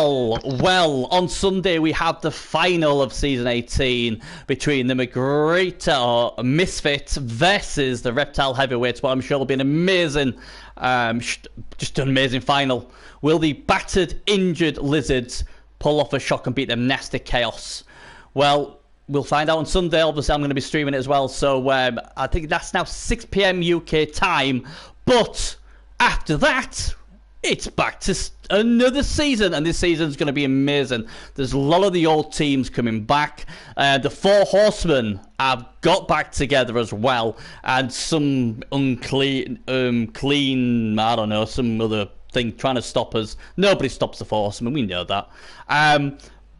Well, on Sunday we have the final of Season 18 between the Magritta Misfits versus the Reptile Heavyweights. What I'm sure will be an amazing, just an amazing final. Will the battered, injured Lizards pull off a shock and beat them Nasty Chaos? Well, we'll find out on Sunday. Obviously, I'm going to be streaming it as well. So I think that's now 6 p.m. UK time. But after that, it's back to another season, and this season's going to be amazing. There's a lot of the old teams coming back. The Four Horsemen have got back together as well, and some clean, I don't know, some other thing trying to stop us. Nobody stops the Four Horsemen, we know that.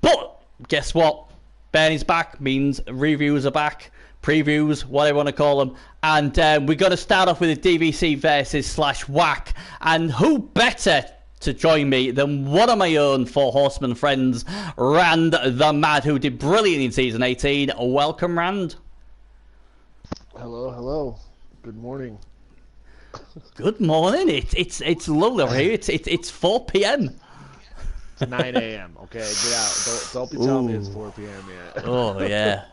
But guess what? Bernie's back means reviews are back. Previews, whatever you want to call them, and we're going to start off with a DVC versus /WAC, and who better to join me than one of my own Four Horsemen friends, Rand the Mad, who did brilliant in Season 18. Welcome, Rand. Hello. Good morning. Good morning. It's lovely over here. It's 4 p.m. It's 9 a.m. Okay, get out. Don't be telling me it's 4 p.m. yet. Oh yeah.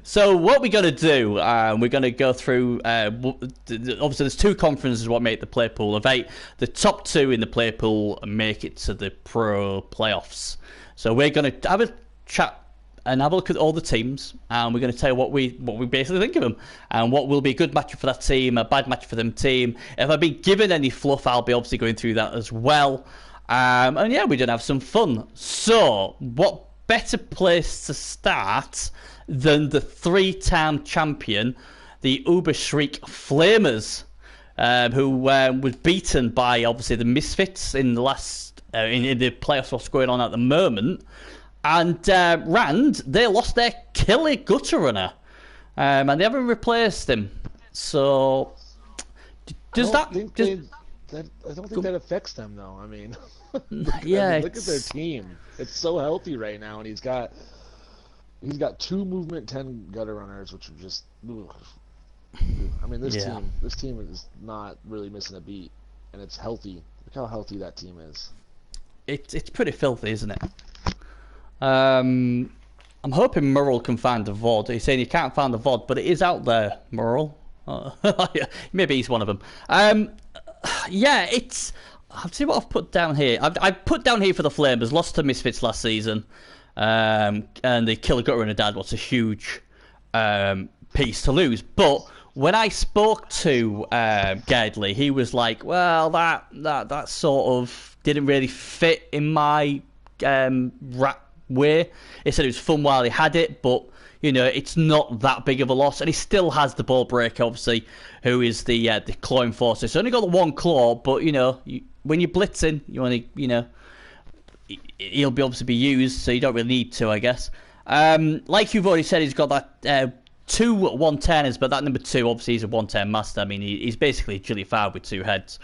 So what we're gonna do? We're gonna go through. Obviously, there's two conferences what make the play pool of 8. The top 2 in the play pool make it to the pro playoffs. So we're gonna have a chat and have a look at all the teams, and we're going to tell you what we basically think of them, and what will be a good matchup for that team, a bad matchup for them team. If I've been given any fluff, I'll be obviously going through that as well. And yeah, we're going to have some fun. So, what better place to start than the 3-time champion, the Uber Shriek Flamers, who was beaten by, obviously, the Misfits in the last, in the playoffs what's going on at the moment. And Rand, they lost their killer gutter runner, and they haven't replaced him. So, does that? I don't think that affects them, though. I mean, yeah. Look at their team; it's so healthy right now, and he's got 2 movement 10 gutter runners, which are just. Ugh. I mean, this team is not really missing a beat, and it's healthy. Look how healthy that team is. It's pretty filthy, isn't it? I'm hoping Murrell can find the VOD. He's saying he can't find the VOD, but it is out there, Murrell. Maybe he's one of them. Yeah, I'll see what I've put down here. I've put down here for the Flamers, lost to Misfits last season, and they killed Gutter and a Dad. What's a huge piece to lose. But when I spoke to Gardley, he was like, well, that sort of didn't really fit in my rap way. He said it was fun while he had it, but you know, it's not that big of a loss, and he still has the ball breaker, obviously, who is the claw enforcer. He's only got the 1 claw, but you know, when you're blitzing, you only, you know, he'll be obviously be used, so you don't really need to, I guess. Like you've already said, he's got that 2 110ers, but that number 2, obviously, he's a 110 master. I mean, he's basically Jilly Fard with 2 heads.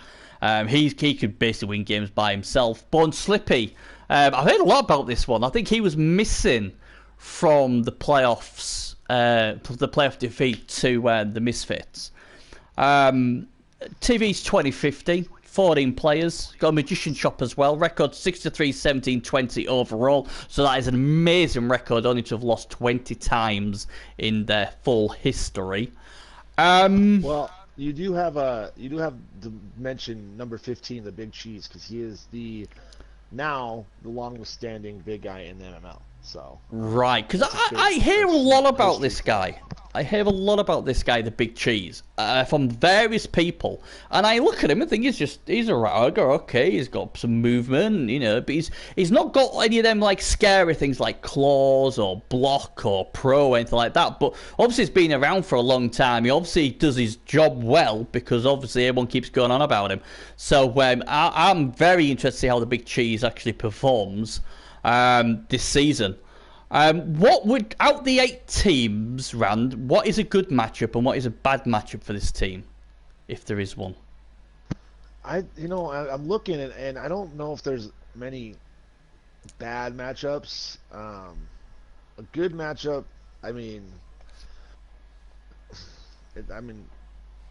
He could basically win games by himself. Born Slippy. I've heard a lot about this one. I think he was missing from the playoffs, the playoff defeat to the Misfits. TV's 2015, 14 players. Got a Magician Shop as well. Record 63, 17, 20 overall. So that is an amazing record, only to have lost 20 times in their full history. Well, you do have to mention number 15, the Big Cheese, because he is the longest standing big guy in the MML. So right, because I hear a lot about this guy. I hear a lot about this guy, the Big Cheese, from various people, and I look at him and think he's a right. Okay, he's got some movement, you know, but he's not got any of them like scary things like claws or block or pro or anything like that. But obviously, he's been around for a long time. He obviously does his job well because obviously everyone keeps going on about him. So I'm very interested to see how the Big Cheese actually performs this season. What would, out the 8 teams, Rand, what is a good matchup and what is a bad matchup for this team, if there is one? I'm looking and I don't know if there's many bad matchups. A good matchup, I mean,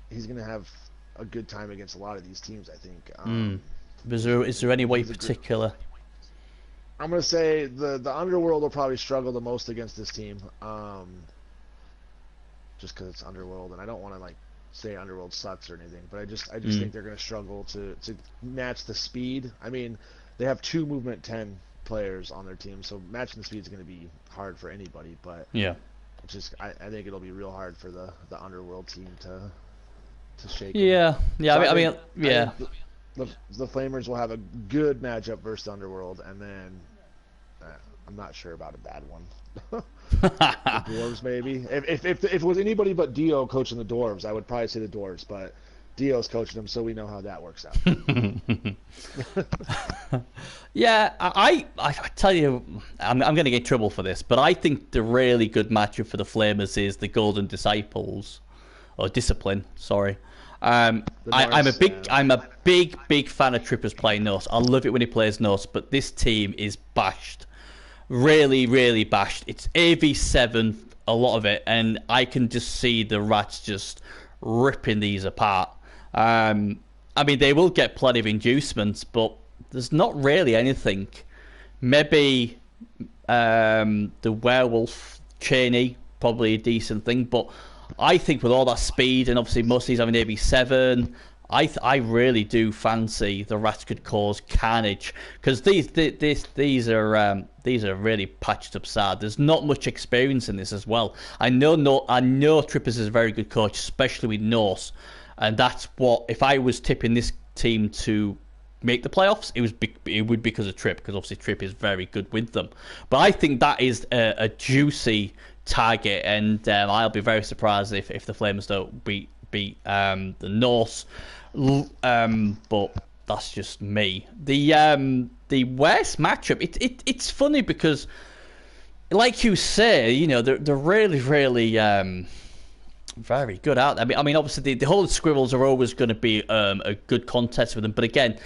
he's gonna have a good time against a lot of these teams, I think. Is there any way particular? I'm gonna say the Underworld will probably struggle the most against this team, just because it's Underworld, and I don't want to like say Underworld sucks or anything, but I just think they're gonna struggle to match the speed. I mean, they have 2 movement 10 players on their team, so matching the speed is gonna be hard for anybody. But yeah, I think it'll be real hard for the Underworld team to shake. Yeah, yeah. So I mean, yeah. The Flamers will have a good matchup versus Underworld, and then I'm not sure about a bad one. The Dwarves, maybe. If it was anybody but Dio coaching the Dwarves, I would probably say the Dwarves, but Dio's coaching them, so we know how that works out. Yeah, I tell you, I'm going to get in trouble for this, but I think the really good matchup for the Flamers is the Golden Disciples, or Discipline. Sorry. I'm a big fan of Trippers playing Norse. I love it when he plays Norse, but this team is bashed, really, really bashed. It's AV7, a lot of it, and I can just see the Rats just ripping these apart. I mean, they will get plenty of inducements, but there's not really anything. Maybe the Werewolf Cheney, probably a decent thing, but I think with all that speed, and obviously most of these having AB7, I really do fancy the Rats could cause carnage, because these are really patched up sad. There's not much experience in this as well. I know Trippers is a very good coach, especially with Norse, and that's what, if I was tipping this team to make the playoffs, it would be because of Tripp, because obviously Tripp is very good with them. But I think that is a juicy target, and I'll be very surprised if the Flamers don't beat the Norse. But that's just me. The West matchup, it's funny because, like you say, you know, they're really very good out there. I mean, obviously the whole Squirrels are always going to be a good contest for them, but again,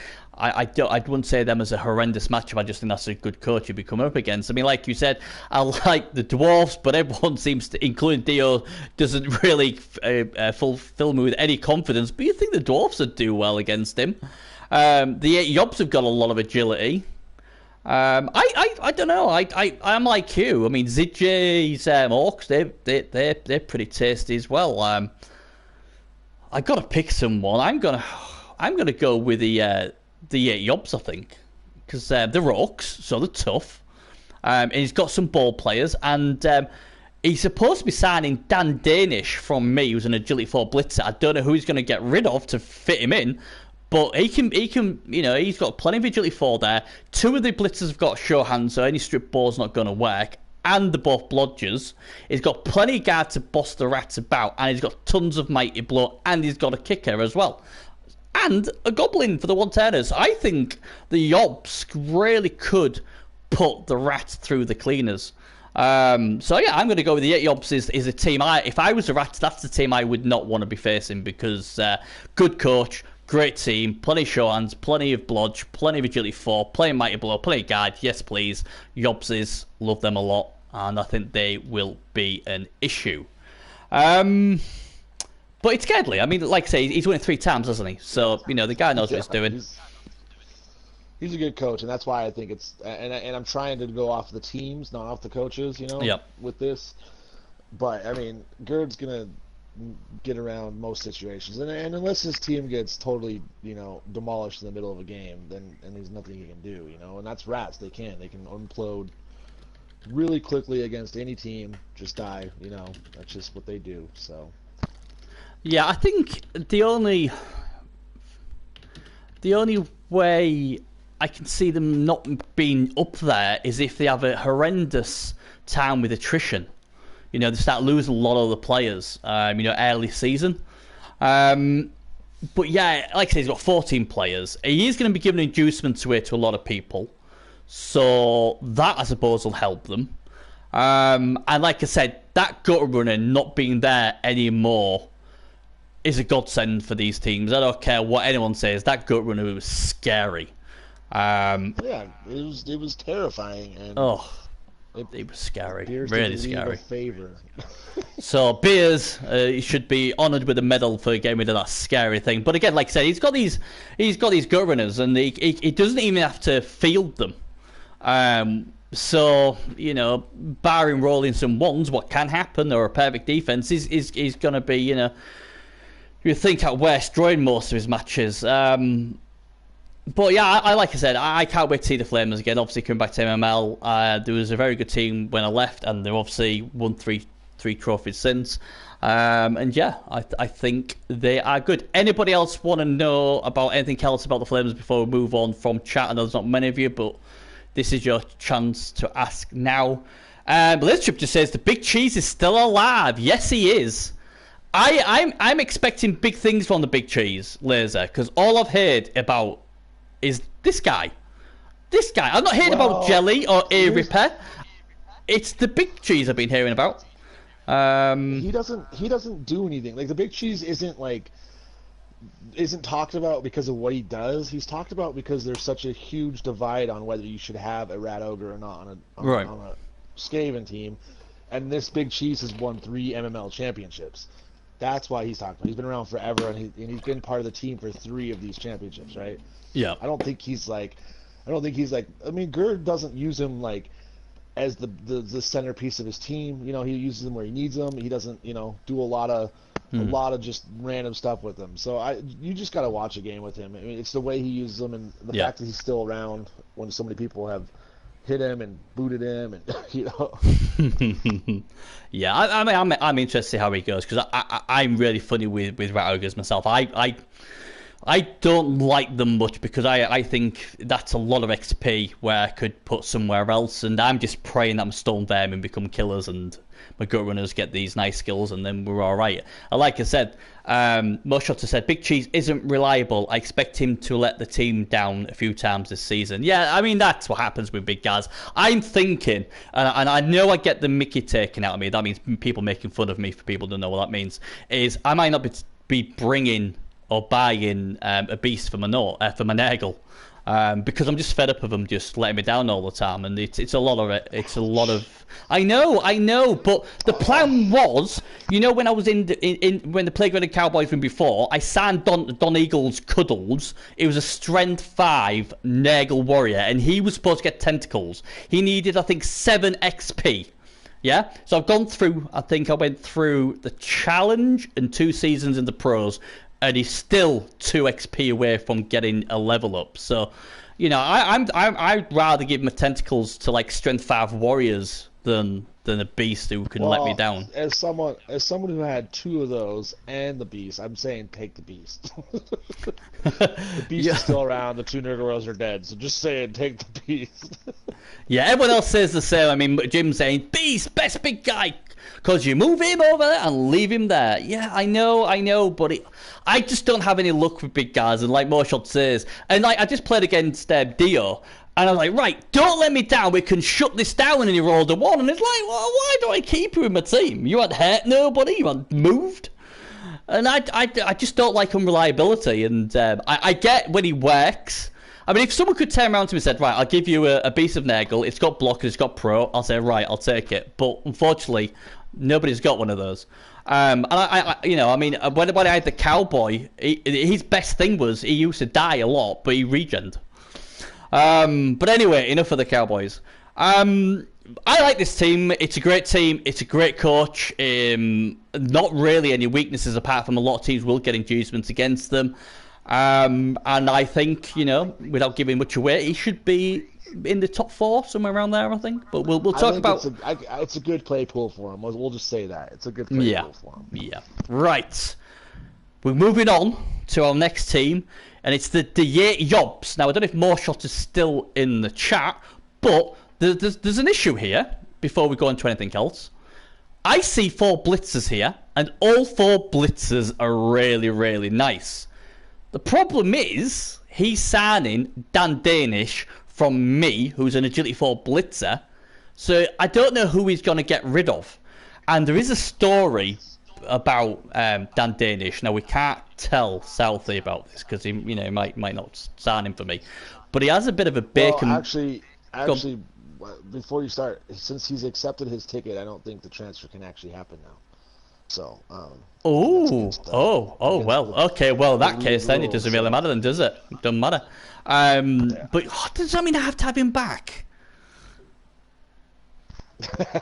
I wouldn't say them as a horrendous matchup. I just think that's a good coach you'd be coming up against. I mean, like you said, I like the Dwarfs, but everyone seems to, including Dio, doesn't really fulfill me with any confidence. But you think the Dwarfs would do well against him? The 8 Yobs have got a lot of agility. I don't know. I'm like you. I mean, Zidj's Orcs, they're pretty tasty as well. I got to pick someone. I'm gonna go with the 8 Yobs, I think, because they're Orcs, so they're tough. And he's got some ball players, and he's supposed to be signing Dan Danish from me, who's an Agility 4 blitzer. I don't know who he's going to get rid of to fit him in, but he can, you know, he's got plenty of Agility 4 there. 2 of the blitzers have got show hands, so any strip ball's not going to work. And they're both blodgers. He's got plenty of guard to boss the Rats about, and he's got tons of mighty blow, and he's got a kicker as well. And a goblin for the one-turners. I think the Yobs really could put the Rats through the cleaners. So yeah, I'm going to go with the 8 Yobs is a team. If I was the Rats, that's the team I would not want to be facing, because good coach, great team, plenty of show hands, plenty of blodge, plenty of agility 4, plenty of mighty blow, plenty of guard. Yes, please. Yobses, love them a lot, and I think they will be an issue. But it's Gedley. I mean, like I say, he's winning 3 times, hasn't he? So, you know, the guy knows what he's doing. He's a good coach, and that's why I think it's... And I'm trying to go off the teams, not off the coaches, you know, with this. But, I mean, Gerd's going to get around most situations. And unless his team gets totally, you know, demolished in the middle of a game, then there's nothing he can do, you know. And that's Rats. They can implode really quickly against any team, just die, you know. That's just what they do, so... Yeah, I think the only way I can see them not being up there is if they have a horrendous time with attrition. You know, they start losing a lot of the players, you know, early season. But yeah, like I say, he's got 14 players. He is going to be giving inducements away to a lot of people. So that, I suppose, will help them. And like I said, that gutter runner not being there anymore is a godsend for these teams. I don't care what anyone says. That gut runner was scary. Yeah, it was terrifying. And it was scary, Beers really didn't scary. leave a favor. So Beers should be honoured with a medal for getting rid of that scary thing. But again, like I said, he's got these gut runners, and he doesn't even have to field them. So, you know, barring rolling some ones, what can happen, or a perfect defense, is going to be, you know, you think at West drawing most of his matches. But yeah, I like I said, I can't wait to see the Flamers again. Obviously, coming back to MML, there was a very good team when I left, and they've obviously won three trophies since. And yeah, I think they are good. Anybody else want to know about anything else about the Flamers before we move on from chat? I know there's not many of you, but this is your chance to ask now. Blitztrip just says the Big Cheese is still alive. Yes, he is. I'm expecting big things from the Big Cheese, Laser, because all I've heard about is this guy. This guy. I've not heard about Jelly or A Repair. It's the Big Cheese I've been hearing about. He doesn't do anything. Like, the Big Cheese isn't talked about because of what he does. He's talked about because there's such a huge divide on whether you should have a Rat Ogre or not on a Skaven team. And this Big Cheese has won 3 MML championships. That's why he's talking about. He's been around forever, and he's been part of the team for 3 of these championships, right? Yeah. I don't think he's like. I mean, Gerd doesn't use him like as the centerpiece of his team. You know, he uses him where he needs them. He doesn't, you know, do a lot of just random stuff with them. So you just got to watch a game with him. I mean, it's the way he uses them, and the fact that he's still around when so many people have hit him and booted him, and you know. Yeah, I mean, I'm interested to see how he goes, because I'm really funny with Rat Ogres myself. I don't like them much because I think that's a lot of XP where I could put somewhere else, and I'm just praying that I'm Stone Vermin and become killers and my gut runners get these nice skills, and then we're all right. Like I said, Moshotta said Big Cheese isn't reliable. I expect him to let the team down a few times this season. Yeah, I mean, that's what happens with big guys. I'm thinking, and I know I get the Mickey taken out of me. That means people making fun of me, for people who don't know what that means, is I might not be bringing or buying a beast for my Nurgle, because I'm just fed up of them just letting me down all the time, and it's a lot of it. It's a lot of. I know, but the plan was, you know, when I was when the Playground of Cowboys win before, I signed Don Eagle's Cuddles. It was a Strength 5 Nurgle warrior, and he was supposed to get tentacles. He needed, I think, 7 XP. Yeah, so I've gone through. I think I went through the challenge and 2 seasons in the pros, and he's still 2 XP away from getting a level up. So, you know, I'd rather give my tentacles to like Strength 5 warriors than a beast who can let me down. As someone who had 2 of those and the beast, I'm saying take the beast. The beast is still around. The 2 Nurgle are dead. So just saying, take the beast. Yeah, everyone else says the same. I mean, Jim's saying beast, best big guy, because you move him over there and leave him there. Yeah, I know, but I just don't have any luck with big guys. And like Moshot says, and like I just played against Dio, and I was like, right, don't let me down. We can shut this down. And he rolled a 1, and it's like, well, why do I keep you in my team? You haven't hurt nobody. You haven't moved. And I just don't like unreliability. And I get when he works. I mean, if someone could turn around to me and said, right, I'll give you a Beast of Nurgle, it's got block, it's got pro, I'll say, right, I'll take it. But unfortunately, nobody's got one of those. And I you know, I mean, when I had the Cowboy, his best thing was he used to die a lot, but he regened. But anyway, enough of the Cowboys. I like this team. It's a great team. It's a great coach. Not really any weaknesses apart from a lot of teams will get inducements against them. And I think, you know, without giving much away, he should be in the top 4, somewhere around there, I think. But we'll talk about. It's a good play pool for him. We'll just say that it's a good play pool for him. Yeah. Right. We're moving on to our next team, and it's the Yobs. Now I don't know if Moreshot is still in the chat, but there's an issue here. Before we go into anything else, I see 4 blitzers here, and all 4 blitzers are really, really nice. The problem is he's signing Dan Danish from me, who's an Agility 4 blitzer. So I don't know who he's going to get rid of. And there is a story about Dan Danish. Now, we can't tell Southie about this because he might not sign him for me. But he has a bit of a bacon... Well, actually, before you start, since he's accepted his ticket, I don't think the transfer can actually happen now. So, well, okay, well, in that case, then it doesn't really matter then, does it? It doesn't matter. But does that mean I have to have him back?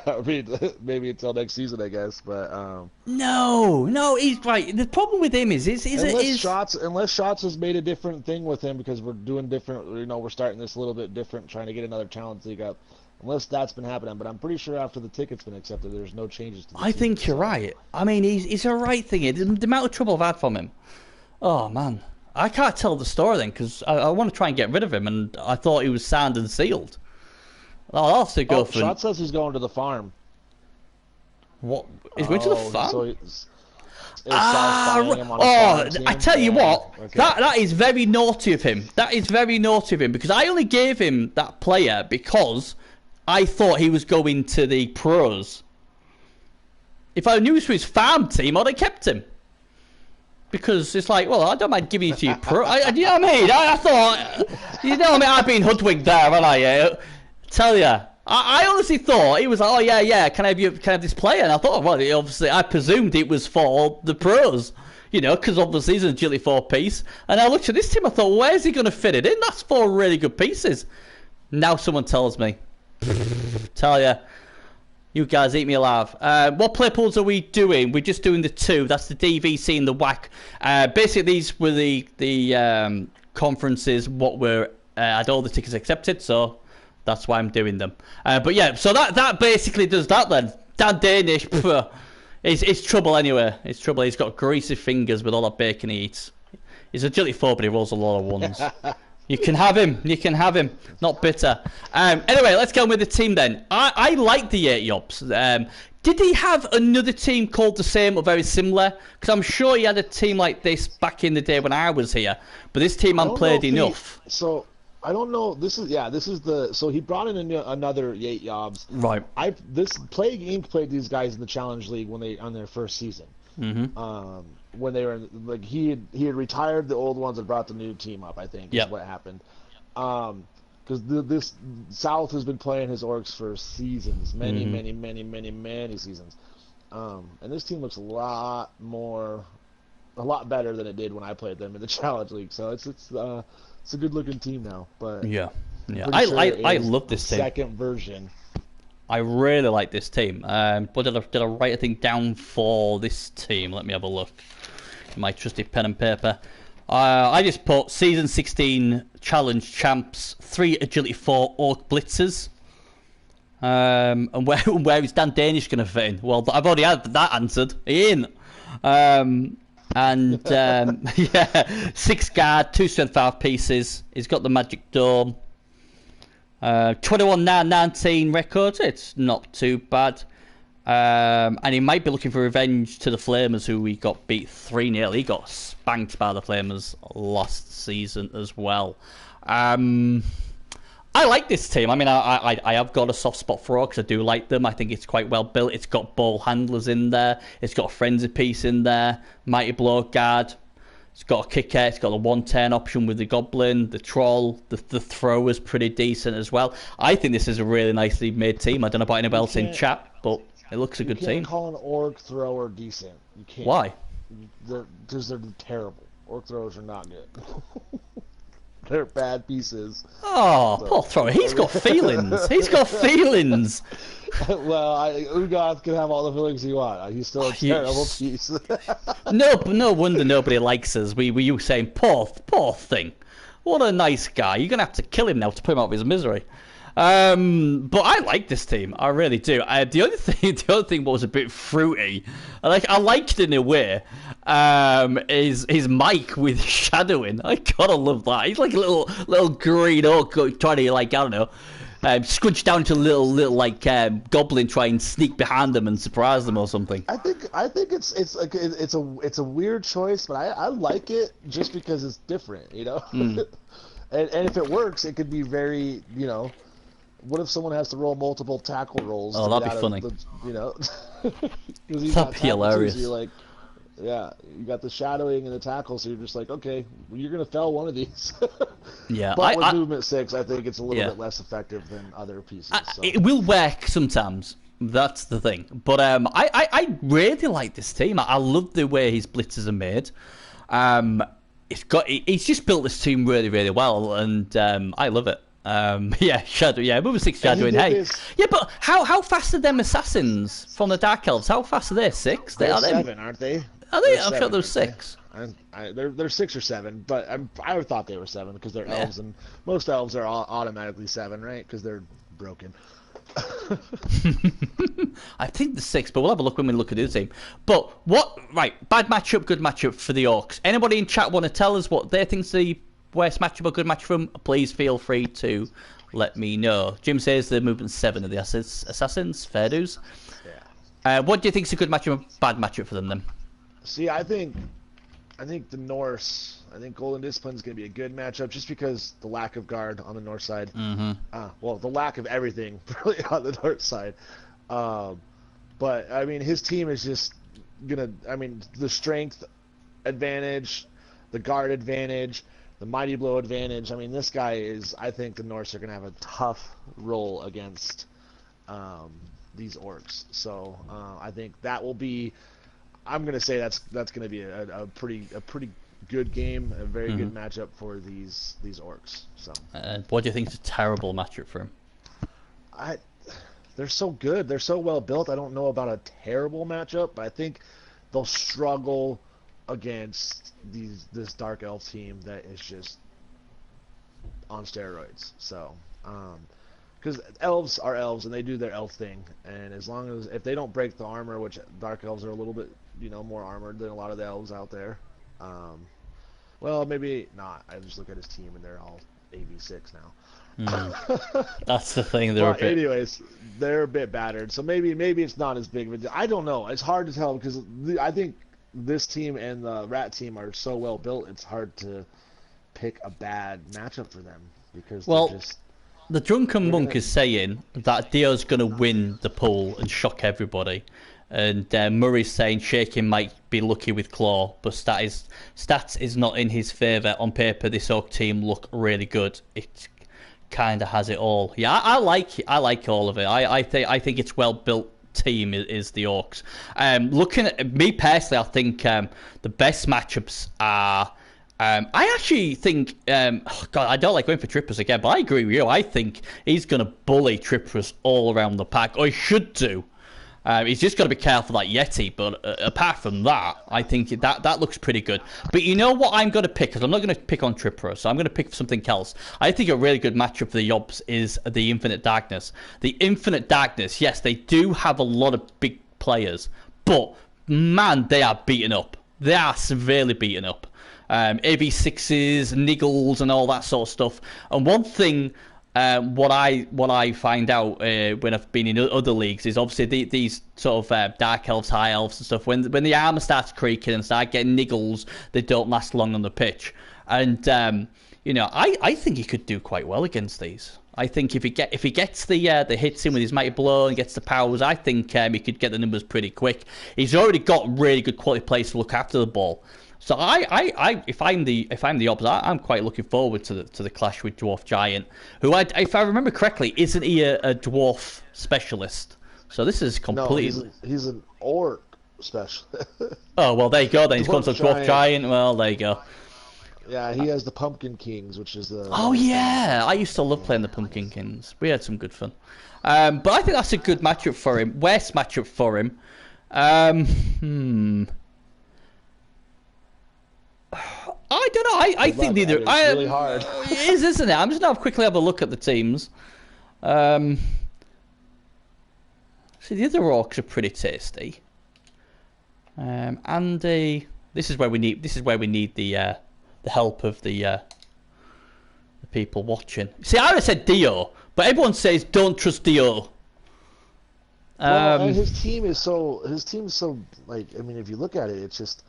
I mean, maybe until next season, I guess. But No, he's right. The problem with him is unless Shots has made a different thing with him because we're doing different. We're starting this a little bit different, trying to get another Challenge League up. Unless that's been happening, but I'm pretty sure after the ticket's been accepted, there's no changes to the I think you're right. I mean, he's a right thing. The amount of trouble I've had from him. Oh man, I can't tell the story then because I want to try and get rid of him, and I thought he was signed and sealed. I'll have to go for. Shot says he's going to the farm. What? He's going to the farm? So I tell you what, okay. That is very naughty of him. That is very naughty of him because I only gave him that player because I thought he was going to the pros. If I knew it was for his farm team, I'd have kept him. Because it's like, well, I don't mind giving it to you pro. You know what I mean? I thought, you know what I mean? I've been hoodwinked there, haven't I? Tell ya. I honestly thought he was like, oh yeah, can I have this player? And I thought, well, obviously, I presumed it was for the pros, you know, because obviously he's a agility 4-piece. And I looked at this team, I thought, where's he going to fit it in? That's 4 really good pieces. Now someone tells me. Tell ya. You guys eat me alive. What play pools are we doing? We're just doing the 2. That's the DVC and the WAC. Basically, these were the conferences. I had all the tickets accepted, so that's why I'm doing them. But yeah, so that basically does that then. Dan Danish, it's trouble anyway. It's trouble. He's got greasy fingers with all that bacon he eats. He's agility 4, but he rolls a lot of ones. You can have him. You can have him. Not bitter. Anyway, let's go with the team then. I like the 8 Yobs. Did he have another team called the same or very similar? Because I'm sure he had a team like this back in the day when I was here. But this team hadn't played enough. So I don't know. So he brought in another 8 Yobs. Right. Played these guys in the Challenge League on their first season. Mm-hmm. When they were he had retired the old ones and brought the new team up. I think is what happened. Because this South has been playing his orcs for seasons, many seasons. And this team looks a lot better than it did when I played them in the Challenge League. So it's a good looking team now. But I love this team. Second version. I really like this team. But did I write a thing down for this team? Let me have a look. My trusty pen and paper. I just put Season 16 Challenge Champs, 3 Agility 4 Orc Blitzers. And where is Dan Danish going to fit in? Well, I've already had that answered. He ain't. Yeah, 6 guard, 2 strength 5 pieces. He's got the magic dome. 21-9-19 record. It's not too bad. And he might be looking for revenge to the Flamers, who we got beat 3-0. He got spanked by the Flamers last season as well. I like this team. I mean, I have got a soft spot for orcs. I do like them. I think it's quite well built. It's got ball handlers in there. It's got a frenzy piece in there. Mighty blow guard. It's got a kicker. It's got a 1-10 option with the goblin, the troll. The thrower's pretty decent as well. I think this is a really nicely made team. I don't know about anybody else in chat, but it looks a good team. You can't call an orc thrower decent. You can't. Why? Because they're terrible. Orc throwers are not good. They're bad pieces. Oh, poor thrower. He's got feelings. He's got feelings. Well, Ugoth can have all the feelings he wants. He's still a terrible piece. No wonder nobody likes us. We were you saying, poor thing. What a nice guy. You're going to have to kill him now to put him out of his misery. But I like this team. I really do. The other thing was a bit fruity. I liked it in a way. Is Mike with shadowing. I gotta love that. He's like a little green orc trying to, like, I don't know, scrunch down to a little goblin, try and sneak behind them and surprise them or something. I think it's a weird choice, but I like it just because it's different, you know. and if it works, it could be very, you know. What if someone has to roll multiple tackle rolls? Oh, that'd be funny. That'd be hilarious. So you're like, yeah, you got the shadowing and the tackle, so you're just like, okay, well, you're gonna fell one of these. Yeah, but with movement 6, I think it's a little bit less effective than other pieces. So. It will work sometimes. That's the thing. But I really like this team. I love the way his blitzers are made. He's just built this team really, really well, and I love it. Yeah, Shadow. Yeah, movement 6 Shadowing. Hey, yeah, but how fast are them assassins from the Dark Elves? How fast are they? 6? They're 7, aren't they? Are they? I'm sure they're 6. They're 6 or 7, but I thought they were 7 because they're elves, and most elves are automatically 7, right? Because they're broken. I think the 6, but we'll have a look when we look at his team. But what? Right, bad matchup, good matchup for the Orcs. Anybody in chat want to tell us what they think's the worst matchup or good match for them? Please feel free to let me know. Jim says the movement 7 of the assassins. Fair dues. Yeah. What do you think's a good matchup or bad matchup for them then? See, I think the Norse. I think Golden Discipline is going to be a good matchup just because the lack of guard on the north side. Well, the lack of everything really on the north side. But I mean, his team is just gonna. I mean, the strength advantage, the guard advantage, the mighty blow advantage. I mean, this guy is. I think the Norse are gonna have a tough role against these orcs. So I think that will be. I'm gonna say that's gonna be a pretty good game, a very good matchup for these orcs. So. What do you think is a terrible matchup for him? They're so good. They're so well built. I don't know about a terrible matchup, but I think they'll struggle against this Dark Elf team that is just on steroids. So, because elves are elves and they do their elf thing, and as long as if they don't break the armor, which Dark Elves are a little bit more armored than a lot of the elves out there. Well, maybe not. I just look at his team and they're all AV6 now. That's the thing. Anyways, they're a bit battered, so maybe it's not as big of a deal. I don't know. It's hard to tell because I think this team and the Rat team are so well built. It's hard to pick a bad matchup for them because the Drunken Monk is saying that Dio's going to win the pool and shock everybody. And Murray's saying Shaking might be lucky with Claw, but stats is not in his favour. On paper, this Orc team look really good. It kind of has it all. Yeah, I like it. I like all of it. I think it's well built team is the Orcs. Looking at me personally, I think the best matchups are. I actually think, God, I don't like going for Trippers again, but I agree with you. I think he's going to bully Trippers all around the pack, or he should do. He's just got to be careful that Yeti, but apart from that, I think that looks pretty good. But you know what I'm going to pick? Because I'm not going to pick on Tripper, so I'm going to pick something else. I think a really good matchup for the Yobs is the Infinite Darkness. The Infinite Darkness, yes, they do have a lot of big players, but man, they are beaten up. They are severely beaten up. AV6s, niggles, and all that sort of stuff. And one thing... what I find out when I've been in other leagues is obviously these sort of dark elves, high elves and stuff. When the armor starts creaking and start getting niggles, they don't last long on the pitch. And I think he could do quite well against these. I think if he gets the hits in with his mighty blow and gets the powers, I think he could get the numbers pretty quick. He's already got really good quality players to look after the ball. So if I'm the Obs, I'm quite looking forward to the clash with Dwarf Giant, who if I remember correctly, isn't he a dwarf specialist? So this is completely. No, he's an orc specialist. Oh well, there you go. Then he's gone to Dwarf Giant. Well, there you go. Yeah, he has the Pumpkin Kings, which is the. Oh yeah, I used to love playing the Pumpkin Kings. We had some good fun. But I think that's a good matchup for him. Worst matchup for him. I don't know. I think neither. It's really hard. It is, isn't it? I'm just going to quickly have a look at the teams. See, the other Orcs are pretty tasty. Andy, this is where we need the help of the people watching. See, I would have said Dio, but everyone says don't trust Dio. Well, and his team is so like, I mean, if you look at it, it's just.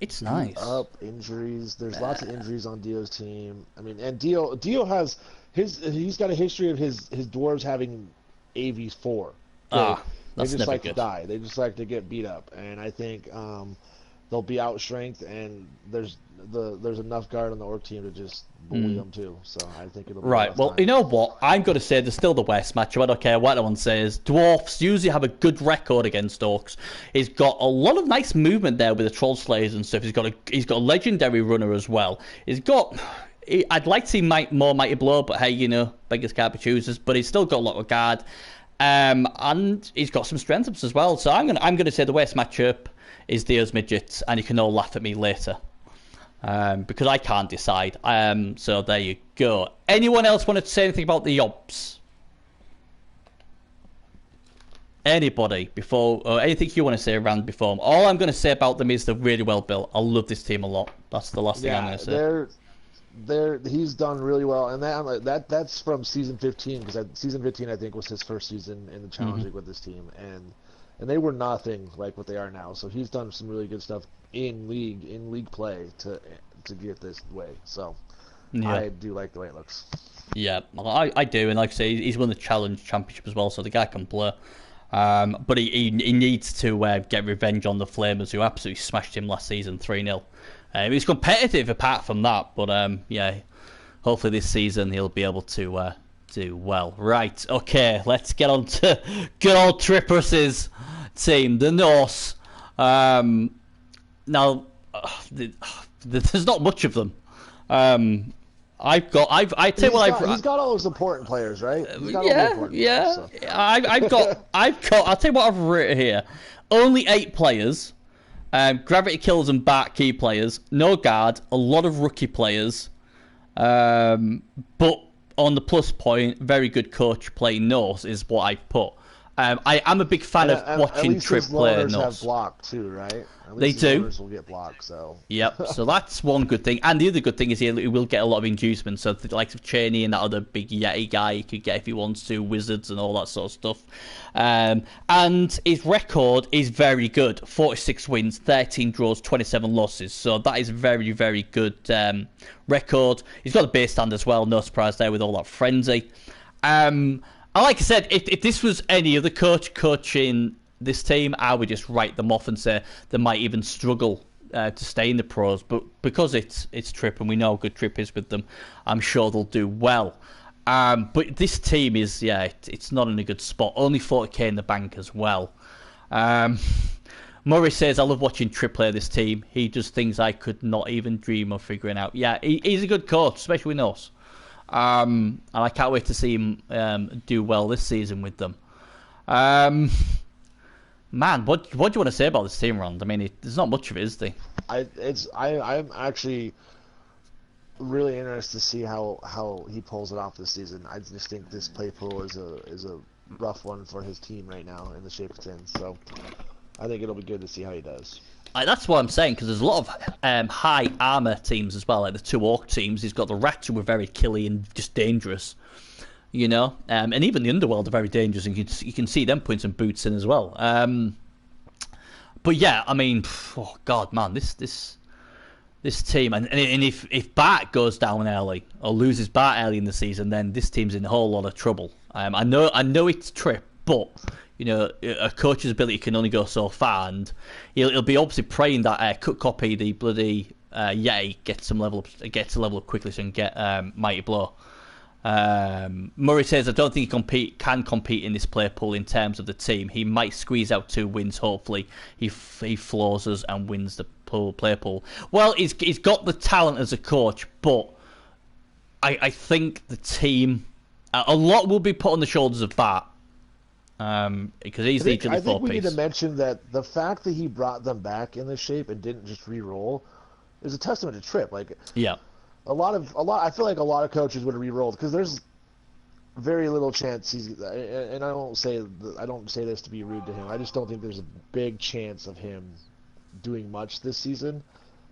It's nice. Up injuries. There's lots of injuries on Dio's team. I mean, and Dio has he's got a history of his dwarves having AV4. That's they just never like good. to die. They just like to get beat up, and I think they'll be out strength, and there's enough guard on the Orc team to just bully them too. So I think it'll be right. Well, you know what? I'm going to say they're still the worst matchup. I don't care what anyone says. Dwarfs usually have a good record against Orcs. He's got a lot of nice movement there with the Troll Slayers and stuff. He's got a legendary runner as well. I'd like to see more Mighty Blow, but hey, you know, beggars can't be choosers. But he's still got a lot of guard, and he's got some strength ups as well. So I'm gonna say the worst matchup is Theo's midgets, and you can all laugh at me later, because I can't decide. So there you go. Anyone else want to say anything about the Yobs? Anybody before, or anything you want to say around before? All I'm going to say about them is they're really well built. I love this team a lot. That's the last thing I'm going to say. He's done really well, and that's from season 15, because season 15 I think was his first season in the Challenge League with this team, and they were nothing like what they are now. So he's done some really good stuff in league play to get this way. So yeah. I do like the way it looks. Yeah, I do, and like I say, he's won the Challenge Championship as well, so the guy can play. But he needs to get revenge on the Flamers, who absolutely smashed him last season 3-0. He's competitive apart from that, but yeah, hopefully this season he'll be able to do well. Right, okay, let's get on to good old Trippers' team, the Norse. Now, there's not much of them. I tell you what, he's got all those important players, right? Yeah. Players, so. I'll tell you what I've written here. Only 8 players, gravity kills and Bart key players, no guard, a lot of rookie players, but on the plus point, very good coach playing Norse is what I've put. I am a big fan of watching Trip play Norse. Have block too, right? They do. Will get blocked, so. Yep. So that's one good thing, and the other good thing is he will get a lot of inducements. So the likes of Cheney and that other big Yeti guy he could get if he wants to, wizards and all that sort of stuff. And his record is very good: 46 wins, 13 draws, 27 losses. So that is very, very good record. He's got a base stand as well. No surprise there with all that frenzy. And like I said, if this was any other coach coaching this team, I would just write them off and say they might even struggle to stay in the pros. But because it's Tripp and we know how good Tripp is with them, I'm sure they'll do well. But this team is, it's not in a good spot. Only 40k in the bank as well. Murray says, I love watching Tripp play this team. He does things I could not even dream of figuring out. Yeah, he's a good coach, especially with us. And I can't wait to see him do well this season with them. Man, what do you want to say about this team, Rond? I mean, there's not much of it, is there? I'm actually really interested to see how he pulls it off this season. I just think this play pool is a rough one for his team right now in the shape it's in. So I think it'll be good to see how he does. That's what I'm saying, because there's a lot of high armor teams as well, like the 2 Orc teams. He's got the Rats, who are very killy and just dangerous, you know, and even the Underworld are very dangerous, and you can see them putting some boots in as well. But yeah, I mean, oh god, man, this team, and if Bart goes down early or loses Bart early in the season, then this team's in a whole lot of trouble. I know it's Tripp, but you know, a coach's ability can only go so far, and he'll be obviously praying that cut copy, the bloody Yeti, gets a level up quickly so he can get Mighty Blow. Murray says, I don't think he can compete in this player pool in terms of the team. He might squeeze out 2 wins, hopefully. He floors us and wins the player pool. Well, he's got the talent as a coach, but I think the team, a lot will be put on the shoulders of Bart. Because he's the agility 4 piece. I think we need to mention that the fact that he brought them back in this shape and didn't just re-roll is a testament to Tripp. Like, yeah, I feel like a lot of coaches would have re-rolled, because there's very little chance he's. And I don't say this to be rude to him. I just don't think there's a big chance of him doing much this season.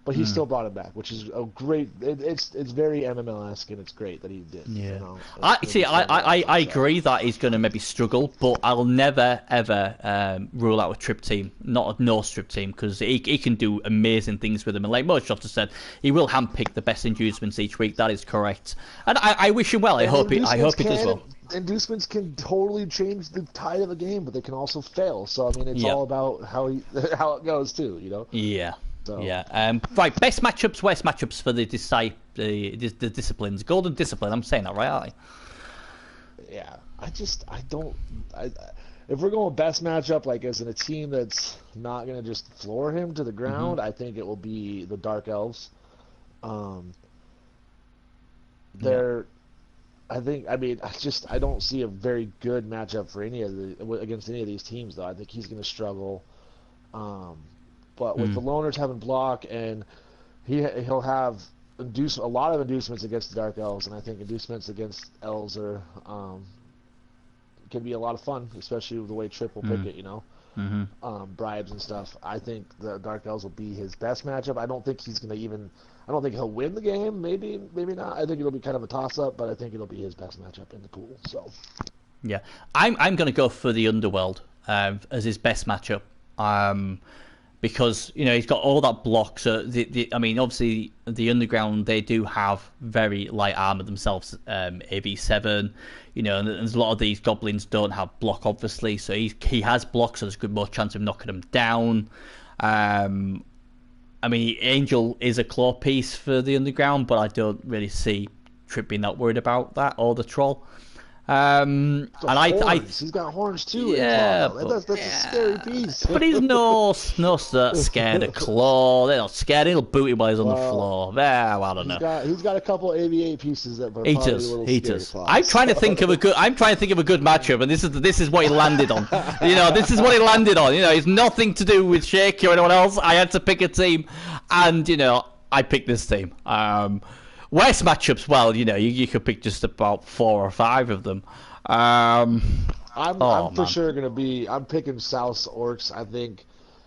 But he still brought it back, which is a great. It's very MML-esque, and it's great that he did. Yeah. You know? I agree that he's going to maybe struggle, but I'll never ever rule out a Tripp team, not a Norse Tripp team, because he can do amazing things with them. And like most shots have said, he will handpick the best inducements each week. That is correct, and I wish him well. I hope he does well. Inducements can totally change the tide of the game, but they can also fail. So I mean, it's all about how it goes too. You know. Yeah. So. Yeah. Right. Best matchups, worst matchups for the disciplines. Golden discipline. I'm saying that right, aren't I? Yeah. If we're going best matchup, like as in a team that's not gonna just floor him to the ground, I think it will be the Dark Elves. they're. I don't see a very good matchup for against any of these teams, though. I think he's going to struggle. But with the loners having block, and he'll have a lot of inducements against the Dark Elves, and I think inducements against Elves are can be a lot of fun, especially with the way Trip will pick it, bribes and stuff. I think the Dark Elves will be his best matchup. I don't think he's going to I don't think he'll win the game. Maybe not. I think it'll be kind of a toss-up, but I think it'll be his best matchup in the pool. So, yeah, I'm going to go for the Underworld as his best matchup, because he's got all that block. So obviously the Underground, they do have very light armor themselves, AV7. And there's a lot of these goblins don't have block, obviously. So he has block, so there's a good more chance of knocking them down. Angel is a claw piece for the Underground, but I don't really see Trip being that worried about that, or the Troll. He's got horns too. Yeah, that's a scary piece. But he's no scared of Claw. They're not scared. He'll boot him while he's on the floor. Well, I don't know. He's got a couple AV8 pieces that are probably a little scary. I'm trying to think of a good matchup, and this is what he landed on. This is what he landed on. It's nothing to do with Shaky or anyone else. I had to pick a team, and I picked this team. West matchups, well, you could pick just about 4 or 5 of them. I'm for sure going to be. I'm picking South Orcs. I think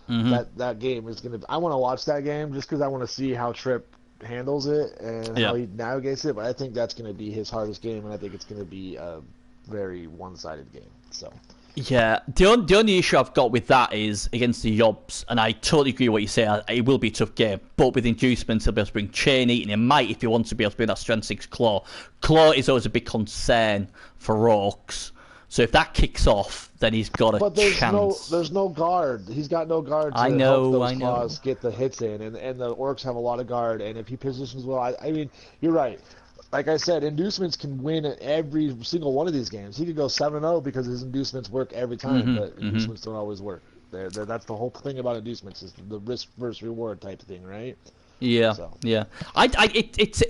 that game is going to. I want to watch that game just because I want to see how Trip handles it and how he navigates it. But I think that's going to be his hardest game, and I think it's going to be a very one-sided game. So. Yeah, the only issue I've got with that is against the Yobs, and I totally agree with what you say. It will be a tough game, but with inducements, he'll be able to bring Chain Eating. He might, if he wants to, be able to bring that Strength 6 Claw. Claw is always a big concern for Orcs, so if that kicks off, then he's got a chance. There's no guard. He's got no guard to help those claws get the hits in, and the Orcs have a lot of guard, and if he positions well, I mean, you're right. Like I said, inducements can win at every single one of these games. He could go 7-0 because his inducements work every time, but inducements don't always work. That's the whole thing about inducements, is the risk versus reward type thing, right? Yeah, yeah. It's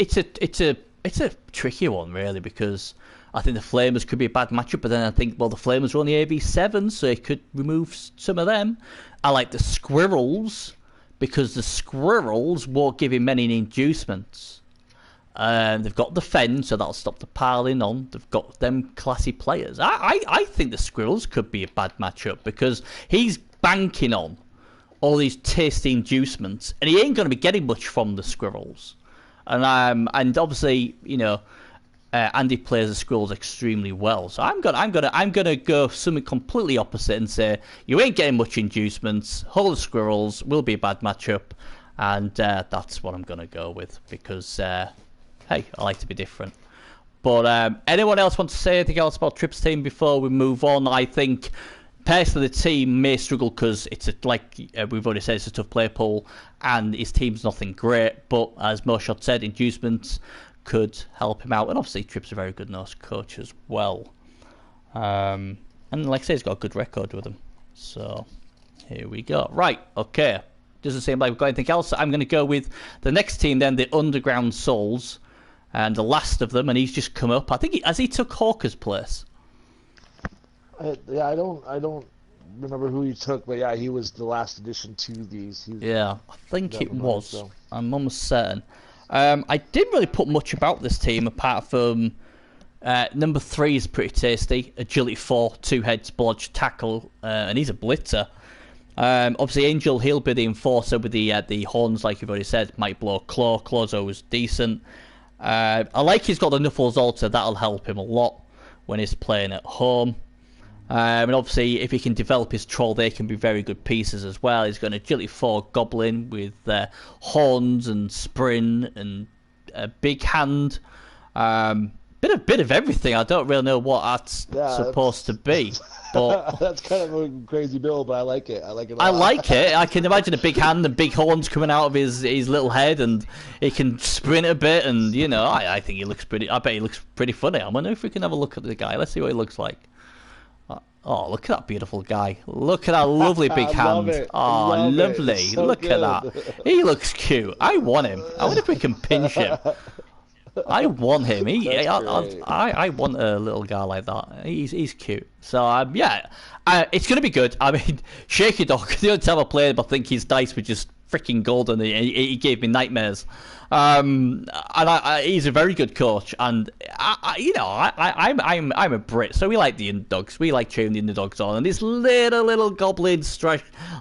a tricky one, really, because I think the Flamers could be a bad matchup, but then I think, the Flamers are only AV7, so he could remove some of them. I like the Squirrels, because the Squirrels won't give him many inducements. They've got the Fen, so that'll stop the piling on. They've got them classy players. I think the Squirrels could be a bad matchup because he's banking on all these tasty inducements, and he ain't going to be getting much from the Squirrels. And obviously, Andy plays the Squirrels extremely well. So I'm gonna go something completely opposite and say you ain't getting much inducements. Hold the Squirrels will be a bad matchup, and that's what I'm gonna go with because. Hey, I like to be different. But anyone else want to say anything else about Trip's team before we move on? I think personally the team may struggle because it's we've already said, it's a tough play pool, and his team's nothing great. But as Moshot said, inducements could help him out, and obviously Trip's a very good nose coach as well. And like I say, he's got a good record with him. So here we go. Right, okay. Doesn't seem like we've got anything else. I'm going to go with the next team then, the Underground Souls. And the last of them, and he's just come up. I think he took Hawker's place. I don't remember who he took, but yeah, he was the last addition to these. I think it was. So. I'm almost certain. I didn't really put much about this team apart from number 3 is pretty tasty. Agility 4, 2 heads, blodge, tackle, and he's a blitzer. Obviously, Angel, he'll be the enforcer with the horns, like you've already said. Might blow Claw. Claw's always decent. I like he's got the Knuffles Altar. That'll help him a lot when he's playing at home. And obviously, if he can develop his Troll, they can be very good pieces as well. He's got an Agility 4 Goblin with horns and sprint and a big hand. Bit of everything. I don't really know what that's supposed to be. But that's kind of a crazy build, but I like it. I like it a lot. I like it. I can imagine a big hand and big horns coming out of his little head, and he can sprint a bit, and I think he looks pretty. I bet he looks pretty funny. I wonder if we can have a look at the guy. Let's see what he looks like. Oh, look at that beautiful guy. Look at that lovely big hand. Oh, lovely. So look at that. He looks cute. I want him. I wonder if we can pinch him. I want him. That's I want a little guy like that. He's cute. So yeah, it's gonna be good. I mean, Shaky Dog. The only time I played him, I think his dice were just freaking golden. He gave me nightmares. And he's a very good coach. And I'm a Brit, so we like the underdogs. We like cheering the underdogs on. And this little goblin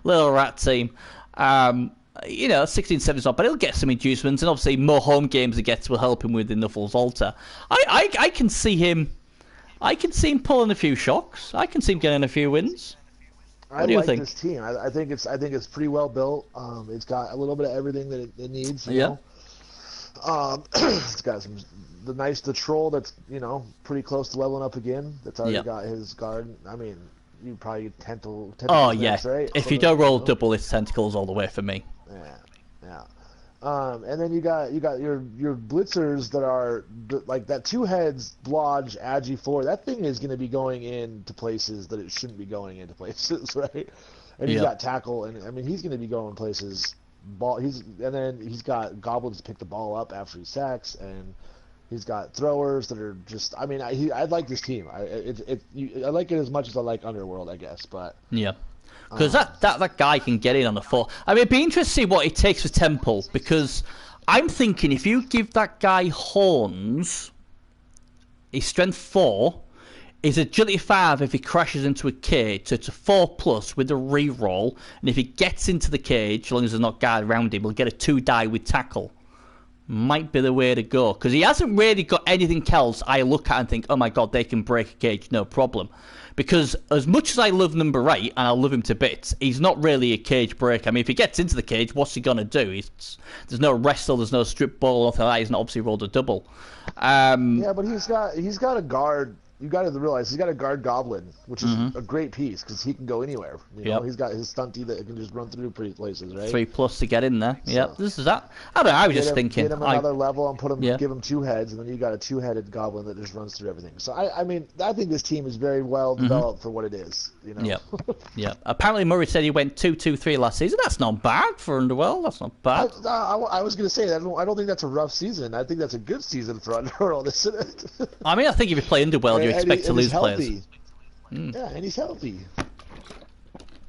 little rat team. 16-7 is not, but he'll get some inducements, and obviously more home games he gets will help him with the Knuffles Altar. I can see him. I can see him pulling a few shocks. I can see him getting a few wins. What do you think? This team. I think it's pretty well built. It's got a little bit of everything that it needs. You know? It's got the troll that's pretty close to leveling up again. That's already got his guard. I mean, you probably tentacles. Oh yeah, next, right? If you don't roll double, it's tentacles all the way for me. Yeah. And then you got your blitzers that are like that 2-heads Blodge Agi 4. That thing is going to be going into places that it shouldn't be going into places, right? And he's got tackle, and I mean he's going to be going places. He's got goblins to pick the ball up after he sacks, and he's got throwers that are just. I mean, I like this team. I like it as much as I like Underworld, I guess, but yeah. Because that guy can get in on the 4. I mean, it'd be interesting to see what it takes for Temple, because I'm thinking if you give that guy horns, his strength 4, his agility 5 if he crashes into a cage, so it's a 4+ with a reroll, and if he gets into the cage, as long as there's not guard around him, he'll get a 2 die with tackle. Might be the way to go, because he hasn't really got anything else I look at and think, oh my god, they can break a cage, no problem. Because as much as I love number 8, and I love him to bits, he's not really a cage breaker. I mean, if he gets into the cage, what's he going to do? There's no wrestle, there's no strip ball, nothing like that. He's not obviously rolled a double. Yeah, but he's got a guard. You got to realize he's got a guard goblin, which is a great piece because he can go anywhere. He's got his stunty that can just run through pretty places, right? 3+ to get in there. So, yep, this is that. I don't know. I was just thinking. Get him another level and give him 2 heads, and then you got a 2-headed goblin that just runs through everything. So I mean, I think this team is very well developed for what it is. Yeah. Apparently Murray said he went 2-2-3 last season. That's not bad for Underworld. That's not bad. I was going to say that. I don't think that's a rough season. I think that's a good season for Underworld, isn't it? I mean, I think if you play Underworld, you expect to lose players. Yeah, and he's healthy.